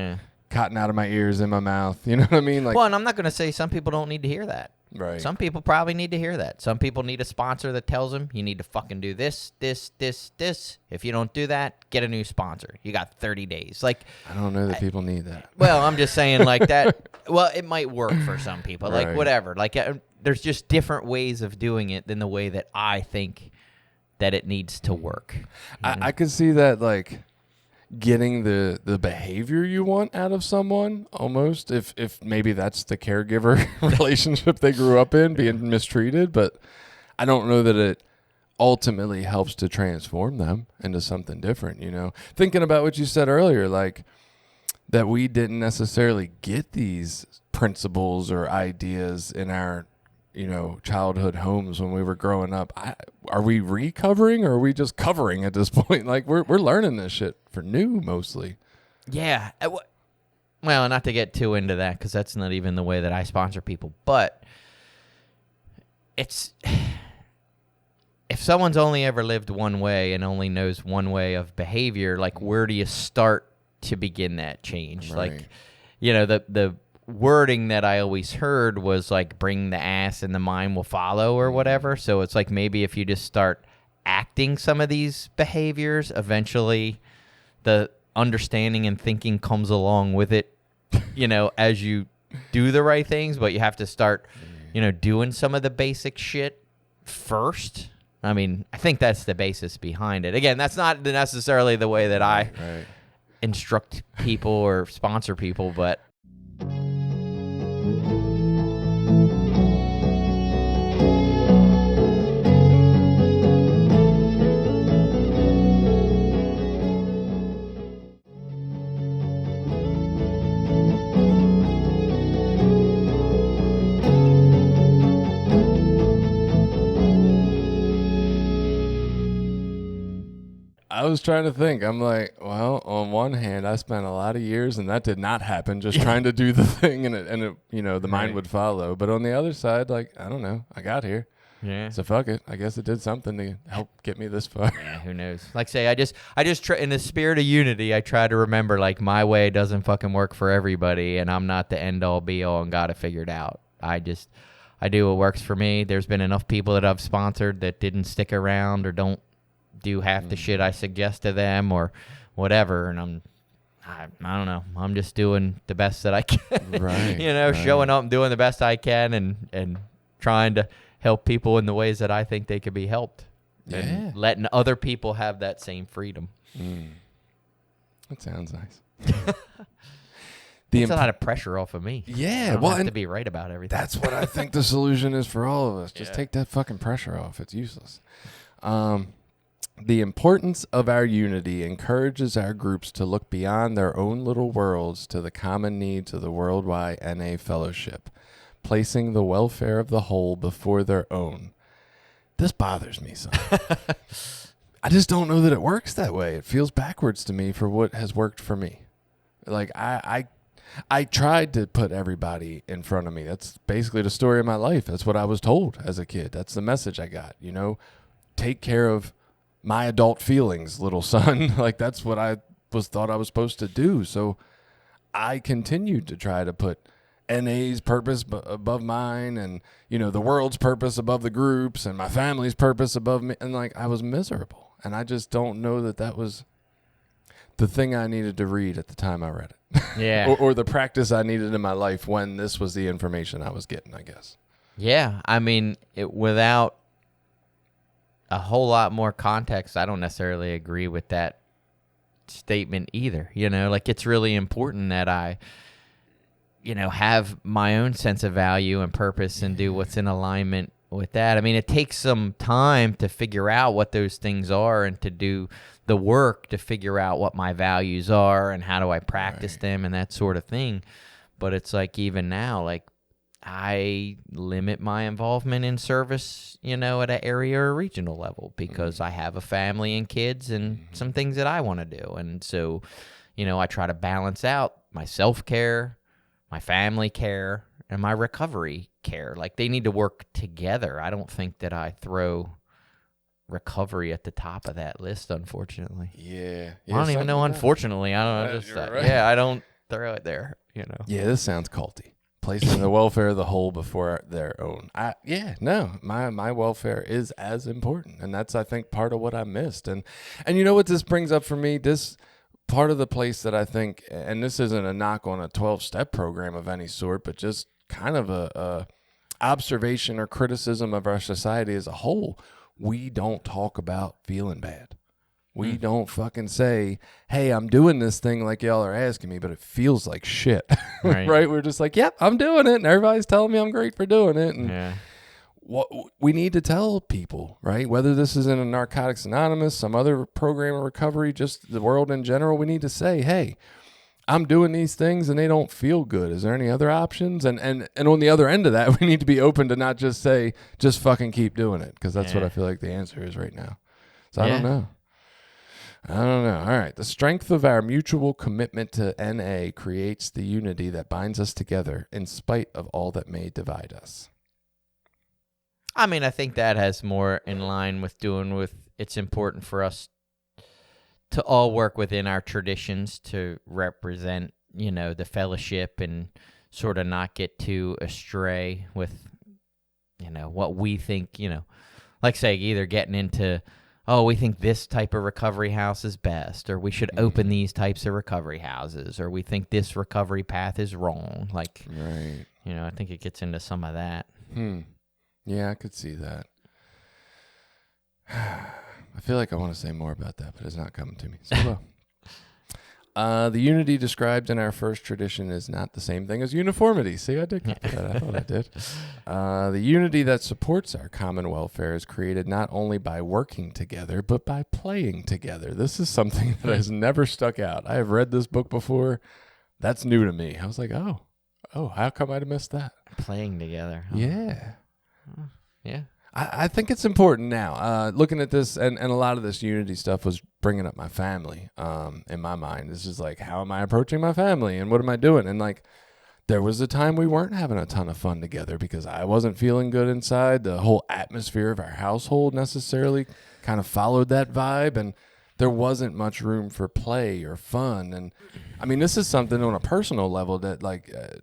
cotton out of my ears, in my mouth. You know what I mean? Like, well, and I'm not going to say some people don't need to hear that. Right. Some people probably need to hear that. Some people need a sponsor that tells them, you need to fucking do this, this, this, this. If you don't do that, get a new sponsor. You got 30 days. Like, I don't know that people need that. Well, I'm just saying like that. Well, it might work for some people. Like, whatever. Like, there's just different ways of doing it than the way that I think that it needs to work. I could see that, like, getting the behavior you want out of someone almost, if maybe that's the caregiver relationship they grew up in, being mistreated, but I don't know that it ultimately helps to transform them into something different. Thinking about what you said earlier, like that we didn't necessarily get these principles or ideas in our childhood homes when we were growing up. Are we recovering or are we just covering at this point? Like we're learning this shit for new mostly. Yeah. Well, not to get too into that because that's not even the way that I sponsor people. But it's if someone's only ever lived one way and only knows one way of behavior, like where do you start to begin that change? Right. Like, the wording that I always heard was like bring the ass and the mind will follow or whatever. So it's like maybe if you just start acting some of these behaviors, eventually the understanding and thinking comes along with it, as you do the right things, but you have to start, doing some of the basic shit first. I mean, I think that's the basis behind it. Again, that's not necessarily the way that I instruct people or sponsor people, but I was trying to think. I'm like, well, on one hand, I spent a lot of years, and that did not happen. Just trying to do the thing, and it the mind would follow. But on the other side, like, I don't know, I got here. Yeah. So fuck it. I guess it did something to help get me this far. Yeah. Who knows? Like, say, I just try, in the spirit of unity, I try to remember like my way doesn't fucking work for everybody, and I'm not the end all be all and got it figured out. I do what works for me. There's been enough people that I've sponsored that didn't stick around or don't do half the shit I suggest to them or whatever, and I don't know. I'm just doing the best that I can. Right. Showing up and doing the best I can and trying to help people in the ways that I think they could be helped. Yeah. And letting other people have that same freedom. That sounds nice. It's a lot of pressure off of me. Yeah. I don't have to be right about everything. That's what I think the solution is for all of us. Just take that fucking pressure off. It's useless. The importance of our unity encourages our groups to look beyond their own little worlds to the common needs of the worldwide NA fellowship, placing the welfare of the whole before their own. this bothers me, son. I just don't know that it works that way. It feels backwards to me for what has worked for me. Like I tried to put everybody in front of me. That's basically the story of my life. That's what I was told as a kid. That's the message I got, you know, take care of my adult feelings, little son. Like that's what I thought I was supposed to do. So I continued to try to put NA's purpose above mine and, you know, the world's purpose above the groups and my family's purpose above me. And like, I was miserable. And I just don't know that that was the thing I needed to read at the time I read it. Yeah. or the practice I needed in my life when this was the information I was getting, I guess. Yeah. I mean, without a whole lot more context, I don't necessarily agree with that statement either. You know, like it's really important that I, you know, have my own sense of value and purpose and do what's in alignment with that. I mean, it takes some time to figure out what those things are and to do the work to figure out what my values are and how do I practice them and that sort of thing. But it's like even now, like I limit my involvement in service, you know, at an area or regional level because I have a family and kids and some things that I want to do. And so, you know, I try to balance out my self-care, my family care, and my recovery care. Like they need to work together. I don't think that I throw recovery at the top of that list, unfortunately. Yeah. I don't even know, unfortunately. I don't know. Right. Yeah, I don't throw it there, you know. Yeah, this sounds culty. Placing the welfare of the whole before their own. My welfare is as important. And that's, I think, part of what I missed. And you know what this brings up for me? This part of the place that I think, and this isn't a knock on a 12-step program of any sort, but just kind of a observation or criticism of our society as a whole. We don't talk about feeling bad. We don't fucking say, hey, I'm doing this thing like y'all are asking me, but it feels like shit. Right. Right? We're just like, yep, I'm doing it. And everybody's telling me I'm great for doing it. And what we need to tell people, right? Whether this is in a Narcotics Anonymous, some other program of recovery, just the world in general, we need to say, hey, I'm doing these things and they don't feel good. Is there any other options? And on the other end of that, we need to be open to not just say, just fucking keep doing it. Because that's what I feel like the answer is right now. So I don't know. All right. The strength of our mutual commitment to NA creates the unity that binds us together in spite of all that may divide us. I mean, I think that has more in line with it's important for us to all work within our traditions to represent, you know, the fellowship and sort of not get too astray with, you know, what we think, you know, like say either getting into, oh, we think this type of recovery house is best, or we should open these types of recovery houses, or we think this recovery path is wrong. Like, right. You know, I think it gets into some of that. Yeah, I could see that. I feel like I want to say more about that, but it's not coming to me. So, the unity described in our first tradition is not the same thing as uniformity. See, I did get that. I thought I did. The unity that supports our common welfare is created not only by working together, but by playing together. This is something that has never stuck out. I have read this book before. That's new to me. I was like, oh, how come I'd have missed that? Playing together. Huh? Yeah. Yeah. I think it's important now. Looking at this, and a lot of this unity stuff was bringing up my family in my mind. This is like, how am I approaching my family, and what am I doing? And like, there was a time we weren't having a ton of fun together because I wasn't feeling good inside. The whole atmosphere of our household necessarily kind of followed that vibe, and there wasn't much room for play or fun. And I mean, this is something on a personal level that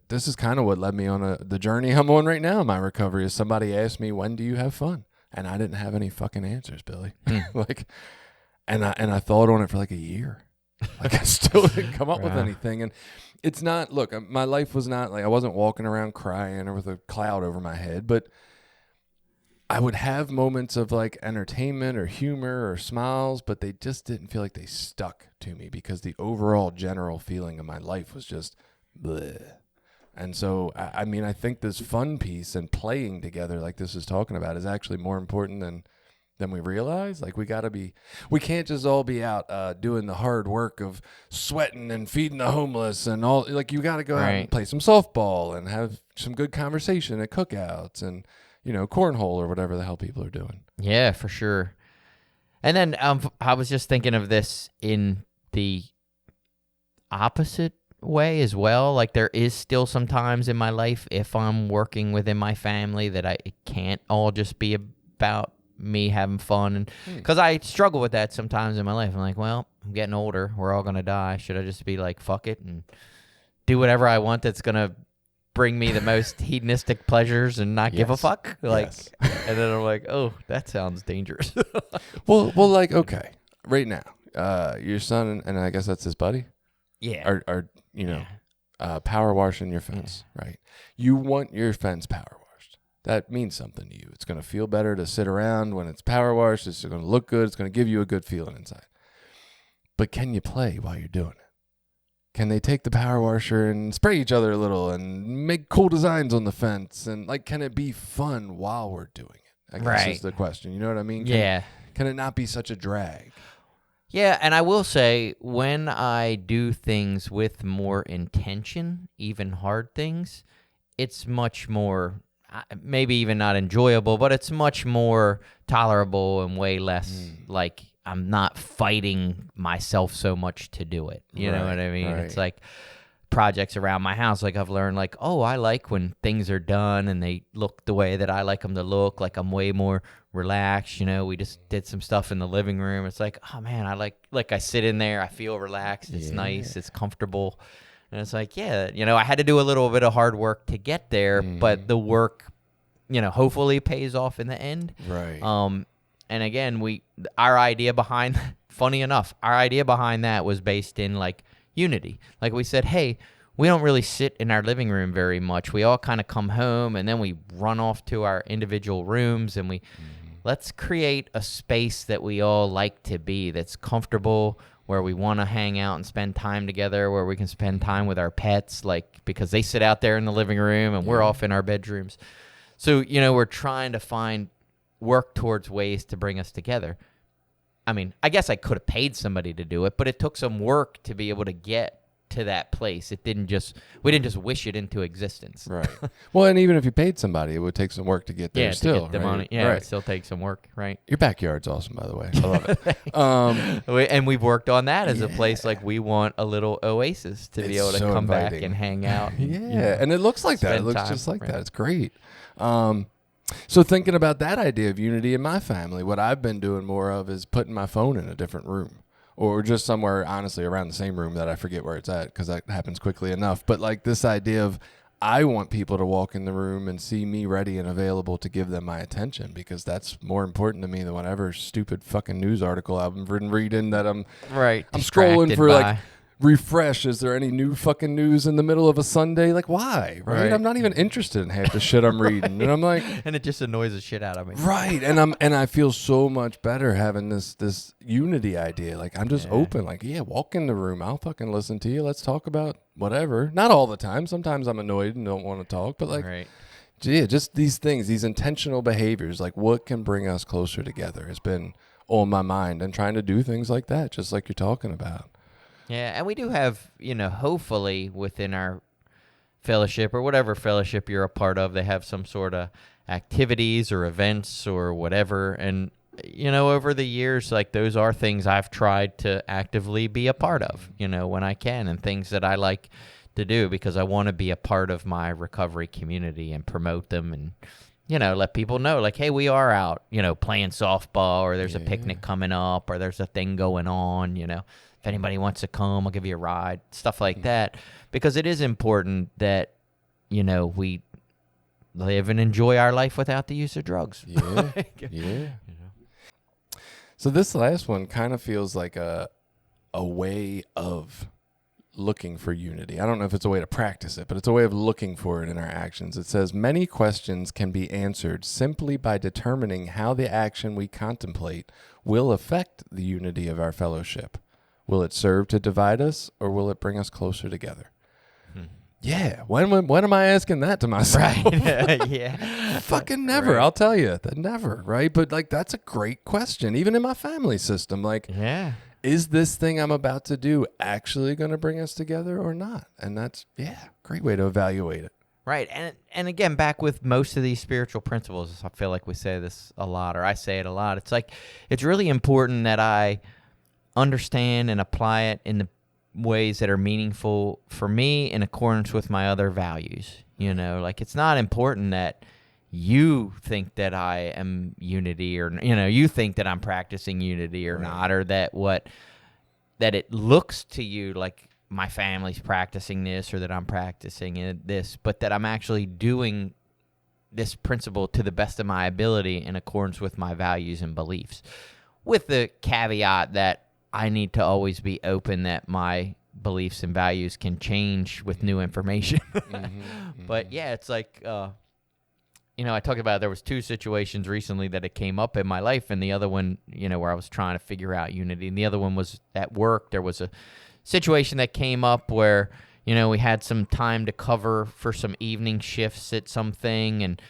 this is kind of what led me on the journey I'm on right now in my recovery. Is somebody asked me, when do you have fun? And I didn't have any fucking answers, Billy. And I thought on it for like a year. Like I still didn't come up with anything. And it's not, look, my life was not like, I wasn't walking around crying or with a cloud over my head, but I would have moments of like entertainment or humor or smiles, but they just didn't feel like they stuck to me because the overall general feeling of my life was just bleh. And so, I mean, I think this fun piece and playing together like this is talking about is actually more important than we realize. Like we can't just all be out doing the hard work of sweating and feeding the homeless and all. Like you got to go out and play some softball and have some good conversation at cookouts and, you know, cornhole or whatever the hell people are doing. Yeah, for sure. And then I was just thinking of this in the opposite way as well. Like there is still some times in my life if I'm working within my family that it can't all just be about me having fun, and because I struggle with that sometimes in my life. I'm like, well, I'm getting older. We're all gonna die. Should I just be like, fuck it and do whatever I want that's gonna bring me the most hedonistic pleasures and not give a fuck? Like, and then I'm like, oh, that sounds dangerous. well, like, okay, right now, your son and I guess that's his buddy. Yeah. Are power washing your fence, right? You want your fence power washed. That means something to you. It's going to feel better to sit around when it's power washed. It's going to look good. It's going to give you a good feeling inside. But can you play while you're doing it? Can they take the power washer and spray each other a little and make cool designs on the fence? And like, can it be fun while we're doing it? I guess is the question. You know what I mean? Can it not be such a drag? Yeah, and I will say, when I do things with more intention, even hard things, it's much more, maybe even not enjoyable, but it's much more tolerable and way less like I'm not fighting myself so much to do it. You know what I mean? Right. It's like projects around my house, like I've learned, like, oh, I like when things are done and they look the way that I like them to look. Like I'm way more relaxed. You know, we just did some stuff in the living room. It's like, oh man, I like I sit in there, I feel relaxed. It's nice, it's comfortable. And it's like, yeah, you know, I had to do a little bit of hard work to get there, but the work, you know, hopefully pays off in the end. Right. And again, our idea behind, funny enough, our idea behind that was based in like unity. Like we said, hey, we don't really sit in our living room very much. We all kind of come home and then we run off to our individual rooms, and let's create a space that we all like to be, that's comfortable, where we want to hang out and spend time together, where we can spend time with our pets, like, because they sit out there in the living room and we're off in our bedrooms. So, you know, we're trying to work towards ways to bring us together. I mean, I guess I could have paid somebody to do it, but it took some work to be able to get to that place. We didn't just wish it into existence. Right. Well, and even if you paid somebody, it would take some work to get there still. To get the money. Yeah, it would still take some work, right? Your backyard's awesome, by the way. I love it. And we've worked on that as a place, like we want a little oasis to be able to come back and hang out. And, and it looks like that. It looks just like that. It's great. So thinking about that idea of unity in my family, what I've been doing more of is putting my phone in a different room, or just somewhere, honestly, around the same room that I forget where it's at, because that happens quickly enough. But like this idea of, I want people to walk in the room and see me ready and available to give them my attention, because that's more important to me than whatever stupid fucking news article I've been reading that I'm scrolling for, like, refresh. Is there any new fucking news in the middle of a Sunday? Like, why? Right? I'm not even interested in half the shit I'm reading. And I'm like, and it just annoys the shit out of me. Right. And I feel so much better having this unity idea. Like, I'm just open. Like, walk in the room. I'll fucking listen to you. Let's talk about whatever. Not all the time. Sometimes I'm annoyed and don't want to talk. But like, just these things, these intentional behaviors, like what can bring us closer together has been on my mind, and trying to do things like that, just like you're talking about. Yeah, and we do have, you know, hopefully within our fellowship or whatever fellowship you're a part of, they have some sort of activities or events or whatever. And, you know, over the years, like, those are things I've tried to actively be a part of, you know, when I can, and things that I like to do because I want to be a part of my recovery community and promote them, and, you know, let people know, like, hey, we are out, you know, playing softball, or there's a picnic coming up, or there's a thing going on, you know. If anybody wants to come, I'll give you a ride, stuff like that. Because it is important that, you know, we live and enjoy our life without the use of drugs. So this last one kind of feels like a way of looking for unity. I don't know if it's a way to practice it, but it's a way of looking for it in our actions. It says, many questions can be answered simply by determining how the action we contemplate will affect the unity of our fellowship. Will it serve to divide us, or will it bring us closer together? Yeah. When am I asking that to myself? Right. Fucking never. Right. I'll tell you. Never. Right. But like, that's a great question. Even in my family system, like, is this thing I'm about to do actually going to bring us together or not? And that's, great way to evaluate it. Right. And again, back with most of these spiritual principles, I feel like we say this a lot, or I say it a lot. It's like, it's really important that I understand and apply it in the ways that are meaningful for me in accordance with my other values. You know, like, it's not important that you think that I am unity, or, you know, you think that I'm practicing unity or not, or that it looks to you like my family's practicing this, or that I'm practicing this, but that I'm actually doing this principle to the best of my ability in accordance with my values and beliefs, with the caveat that I need to always be open that my beliefs and values can change with new information. But yeah, it's like, you know, I talked about, there was 2 situations recently that it came up in my life, and the other one, you know, where I was trying to figure out unity, and the other one was at work. There was a situation that came up where, you know, we had some time to cover for some evening shifts at something, and,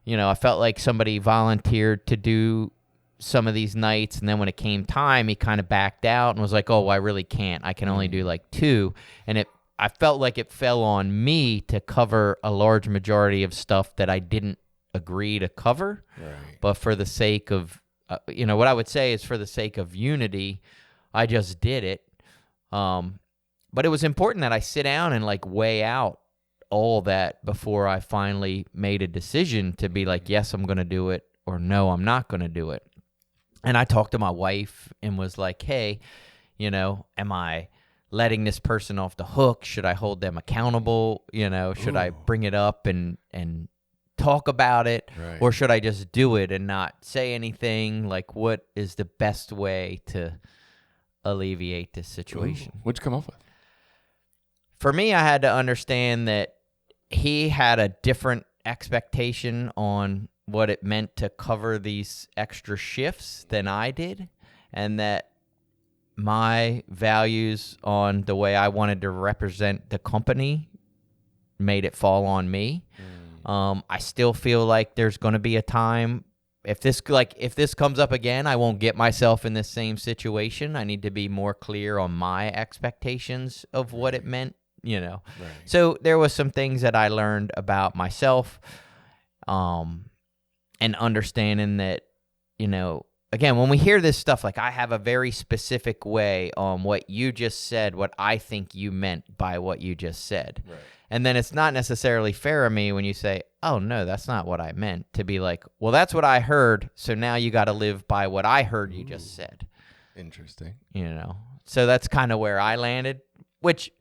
you know, I felt like somebody volunteered to do some of these nights, and then when it came time, he kind of backed out and was like, oh, well, I really can't. I can only do like 2, and I felt like it fell on me to cover a large majority of stuff that I didn't agree to cover, but for the sake of, you know, what I would say is, for the sake of unity, I just did it. But it was important that I sit down and like weigh out all that before I finally made a decision to be like, yes, I'm going to do it, or no, I'm not going to do it. And I talked to my wife and was like, hey, you know, am I letting this person off the hook? Should I hold them accountable? You know, should I bring it up and talk about it, or should I just do it and not say anything? Like, what is the best way to alleviate this situation? What'd you come up with? For me, I had to understand that he had a different expectation on what it meant to cover these extra shifts than I did, and that my values on the way I wanted to represent the company made it fall on me. I still feel like there's going to be a time, if this comes up again, I won't get myself in this same situation. I need to be more clear on my expectations of what it meant, you know. So there was some things that I learned about myself, and understanding that, you know, again, when we hear this stuff, like, I have a very specific way on what you just said, what I think you meant by what you just said. And then it's not necessarily fair of me when you say, oh, no, that's not what I meant, to be like, well, that's what I heard, so now you got to live by what I heard you just said. Interesting. You know? So that's kind of where I landed, which,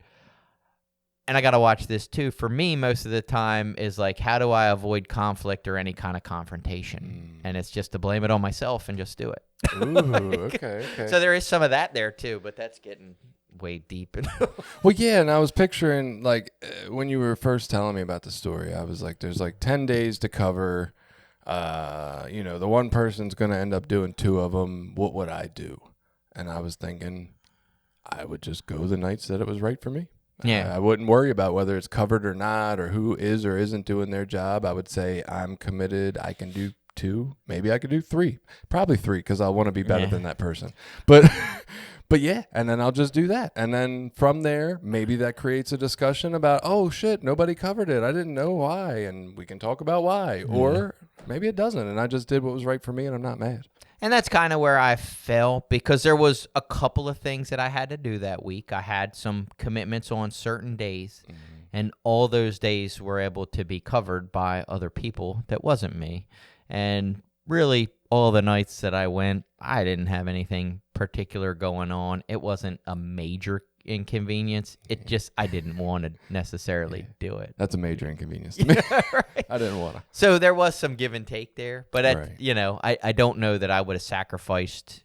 and I got to watch this too, for me, most of the time is like, how do I avoid conflict or any kind of confrontation? And it's just to blame it on myself and just do it. Ooh, okay. So there is some of that there too, but that's getting way deep. Well, yeah, and I was picturing, like, when you were first telling me about the story, I was like, there's like 10 days to cover. You know, the one person's going to end up doing 2 of them. What would I do? And I was thinking, I would just go the nights that it was right for me. Yeah. I wouldn't worry about whether it's covered or not, or who is or isn't doing their job. I would say, I'm committed. I can do 2. Maybe I could do 3. Probably 3, because I want to be better than that person. But yeah, and then I'll just do that. And then from there, maybe that creates a discussion about, oh, shit, nobody covered it. I didn't know why. And we can talk about why. Or maybe it doesn't. And I just did what was right for me, and I'm not mad. And that's kind of where I fell, because there was a couple of things that I had to do that week. I had some commitments on certain days, and all those days were able to be covered by other people that wasn't me. And really, all the nights that I went, I didn't have anything particular going on. It wasn't a major inconvenience. It just, I didn't want to necessarily do it. That's a major inconvenience to me. Right. I didn't want to. So there was some give and take there, but you know, I don't know that I would have sacrificed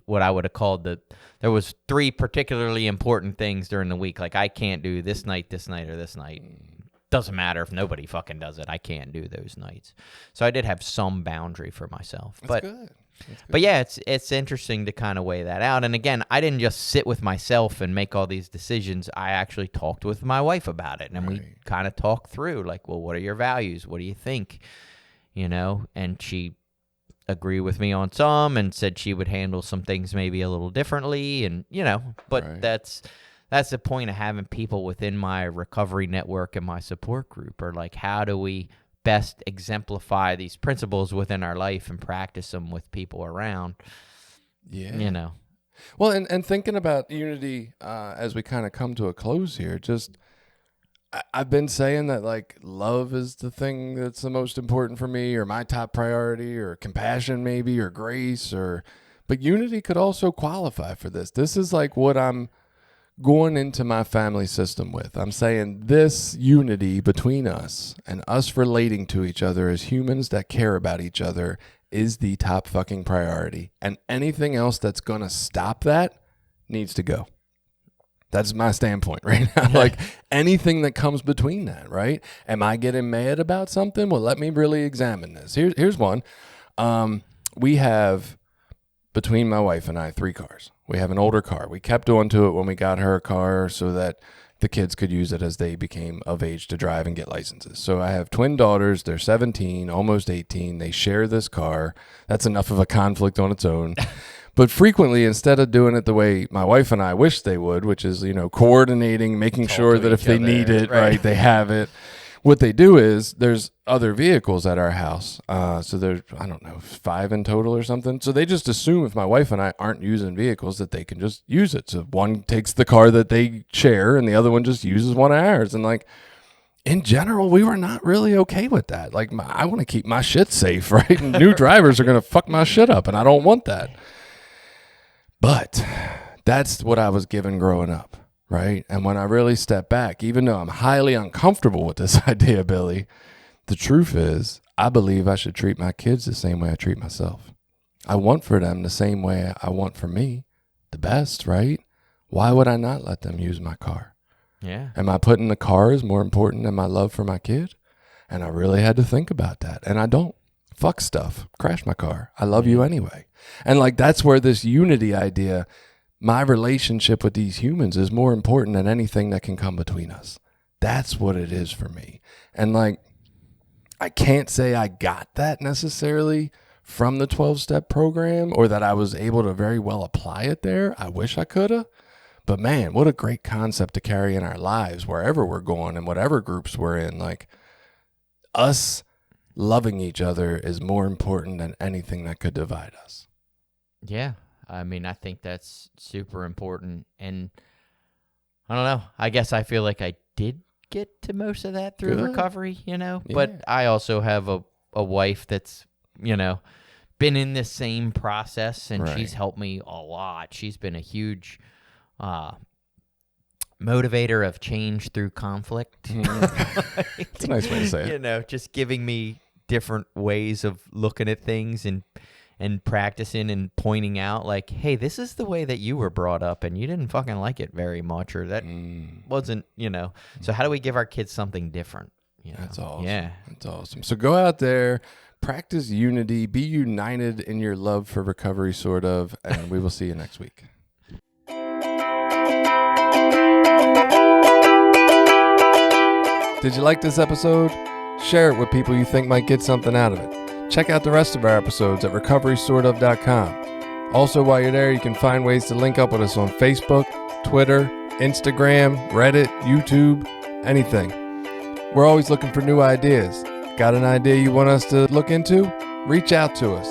what I would have called there was 3 particularly important things during the week. Like, I can't do this night, or this night. Doesn't matter if nobody fucking does it. I can't do those nights. So I did have some boundary for myself. That's good. But yeah, it's interesting to kind of weigh that out. And again, I didn't just sit with myself and make all these decisions. I actually talked with my wife about it, and we kind of talked through, like, well, what are your values? What do you think? You know, and she agreed with me on some and said she would handle some things maybe a little differently, and you know, but that's the point of having people within my recovery network and my support group, are like, how do we best exemplify these principles within our life and practice them with people around? Yeah. You know. Well, and thinking about unity as we kind of come to a close here, just I've been saying that like love is the thing that's the most important for me, or my top priority, or compassion maybe, or grace, but unity could also qualify for this. This is like what I'm going into my family system with. I'm saying this unity between us and us relating to each other as humans that care about each other is the top fucking priority. And anything else that's going to stop that needs to go. That's my standpoint right now. Like anything that comes between that, right? Am I getting mad about something? Well, let me really examine this. Here's one. We have, between my wife and I, 3 cars. We have an older car. We kept on to it when we got her a car so that the kids could use it as they became of age to drive and get licenses. So I have twin daughters. They're 17, almost 18. They share this car. That's enough of a conflict on its own. But frequently, instead of doing it the way my wife and I wish they would, which is, coordinating, making sure that if they need it, right, they have it. What they do is there's other vehicles at our house. So there's, 5 in total or something. So they just assume if my wife and I aren't using vehicles that they can just use it. So one takes the car that they share and the other one just uses one of ours. And like, in general, we were not really okay with that. Like, I want to keep my shit safe, right? And new drivers are going to fuck my shit up and I don't want that. But that's what I was given growing up. Right. And when I really step back, even though I'm highly uncomfortable with this idea, Billy, the truth is I believe I should treat my kids the same way I treat myself. I want for them the same way I want for me, the best, right? Why would I not let them use my car? Yeah. Am I putting the car as more important than my love for my kid? And I really had to think about that. And I don't. Fuck stuff. Crash my car. I love you anyway. And like that's where this unity idea, my relationship with these humans is more important than anything that can come between us. That's what it is for me. And like, I can't say I got that necessarily from the 12-step program or that I was able to very well apply it there. I wish I could have. But man, what a great concept to carry in our lives, wherever we're going and whatever groups we're in. Like us loving each other is more important than anything that could divide us. Yeah. I mean, I think that's super important. And I don't know. I guess I feel like I did get to most of that through recovery, Yeah. But I also have a wife that's, been in the same process, and she's helped me a lot. She's been a huge motivator of change through conflict. It's a nice way to say it. Just giving me different ways of looking at things and practicing and pointing out like, hey, this is the way that you were brought up and you didn't fucking like it very much, or that wasn't, so how do we give our kids something different? That's awesome. Yeah. That's awesome. So go out there, practice unity, be united in your love for recovery, sort of, and we will see you next week. Did you like this episode? Share it with people you think might get something out of it. Check out the rest of our episodes at recoverysortof.com. Also, while you're there, you can find ways to link up with us on Facebook, Twitter, Instagram, Reddit, YouTube, anything. We're always looking for new ideas. Got an idea you want us to look into? Reach out to us.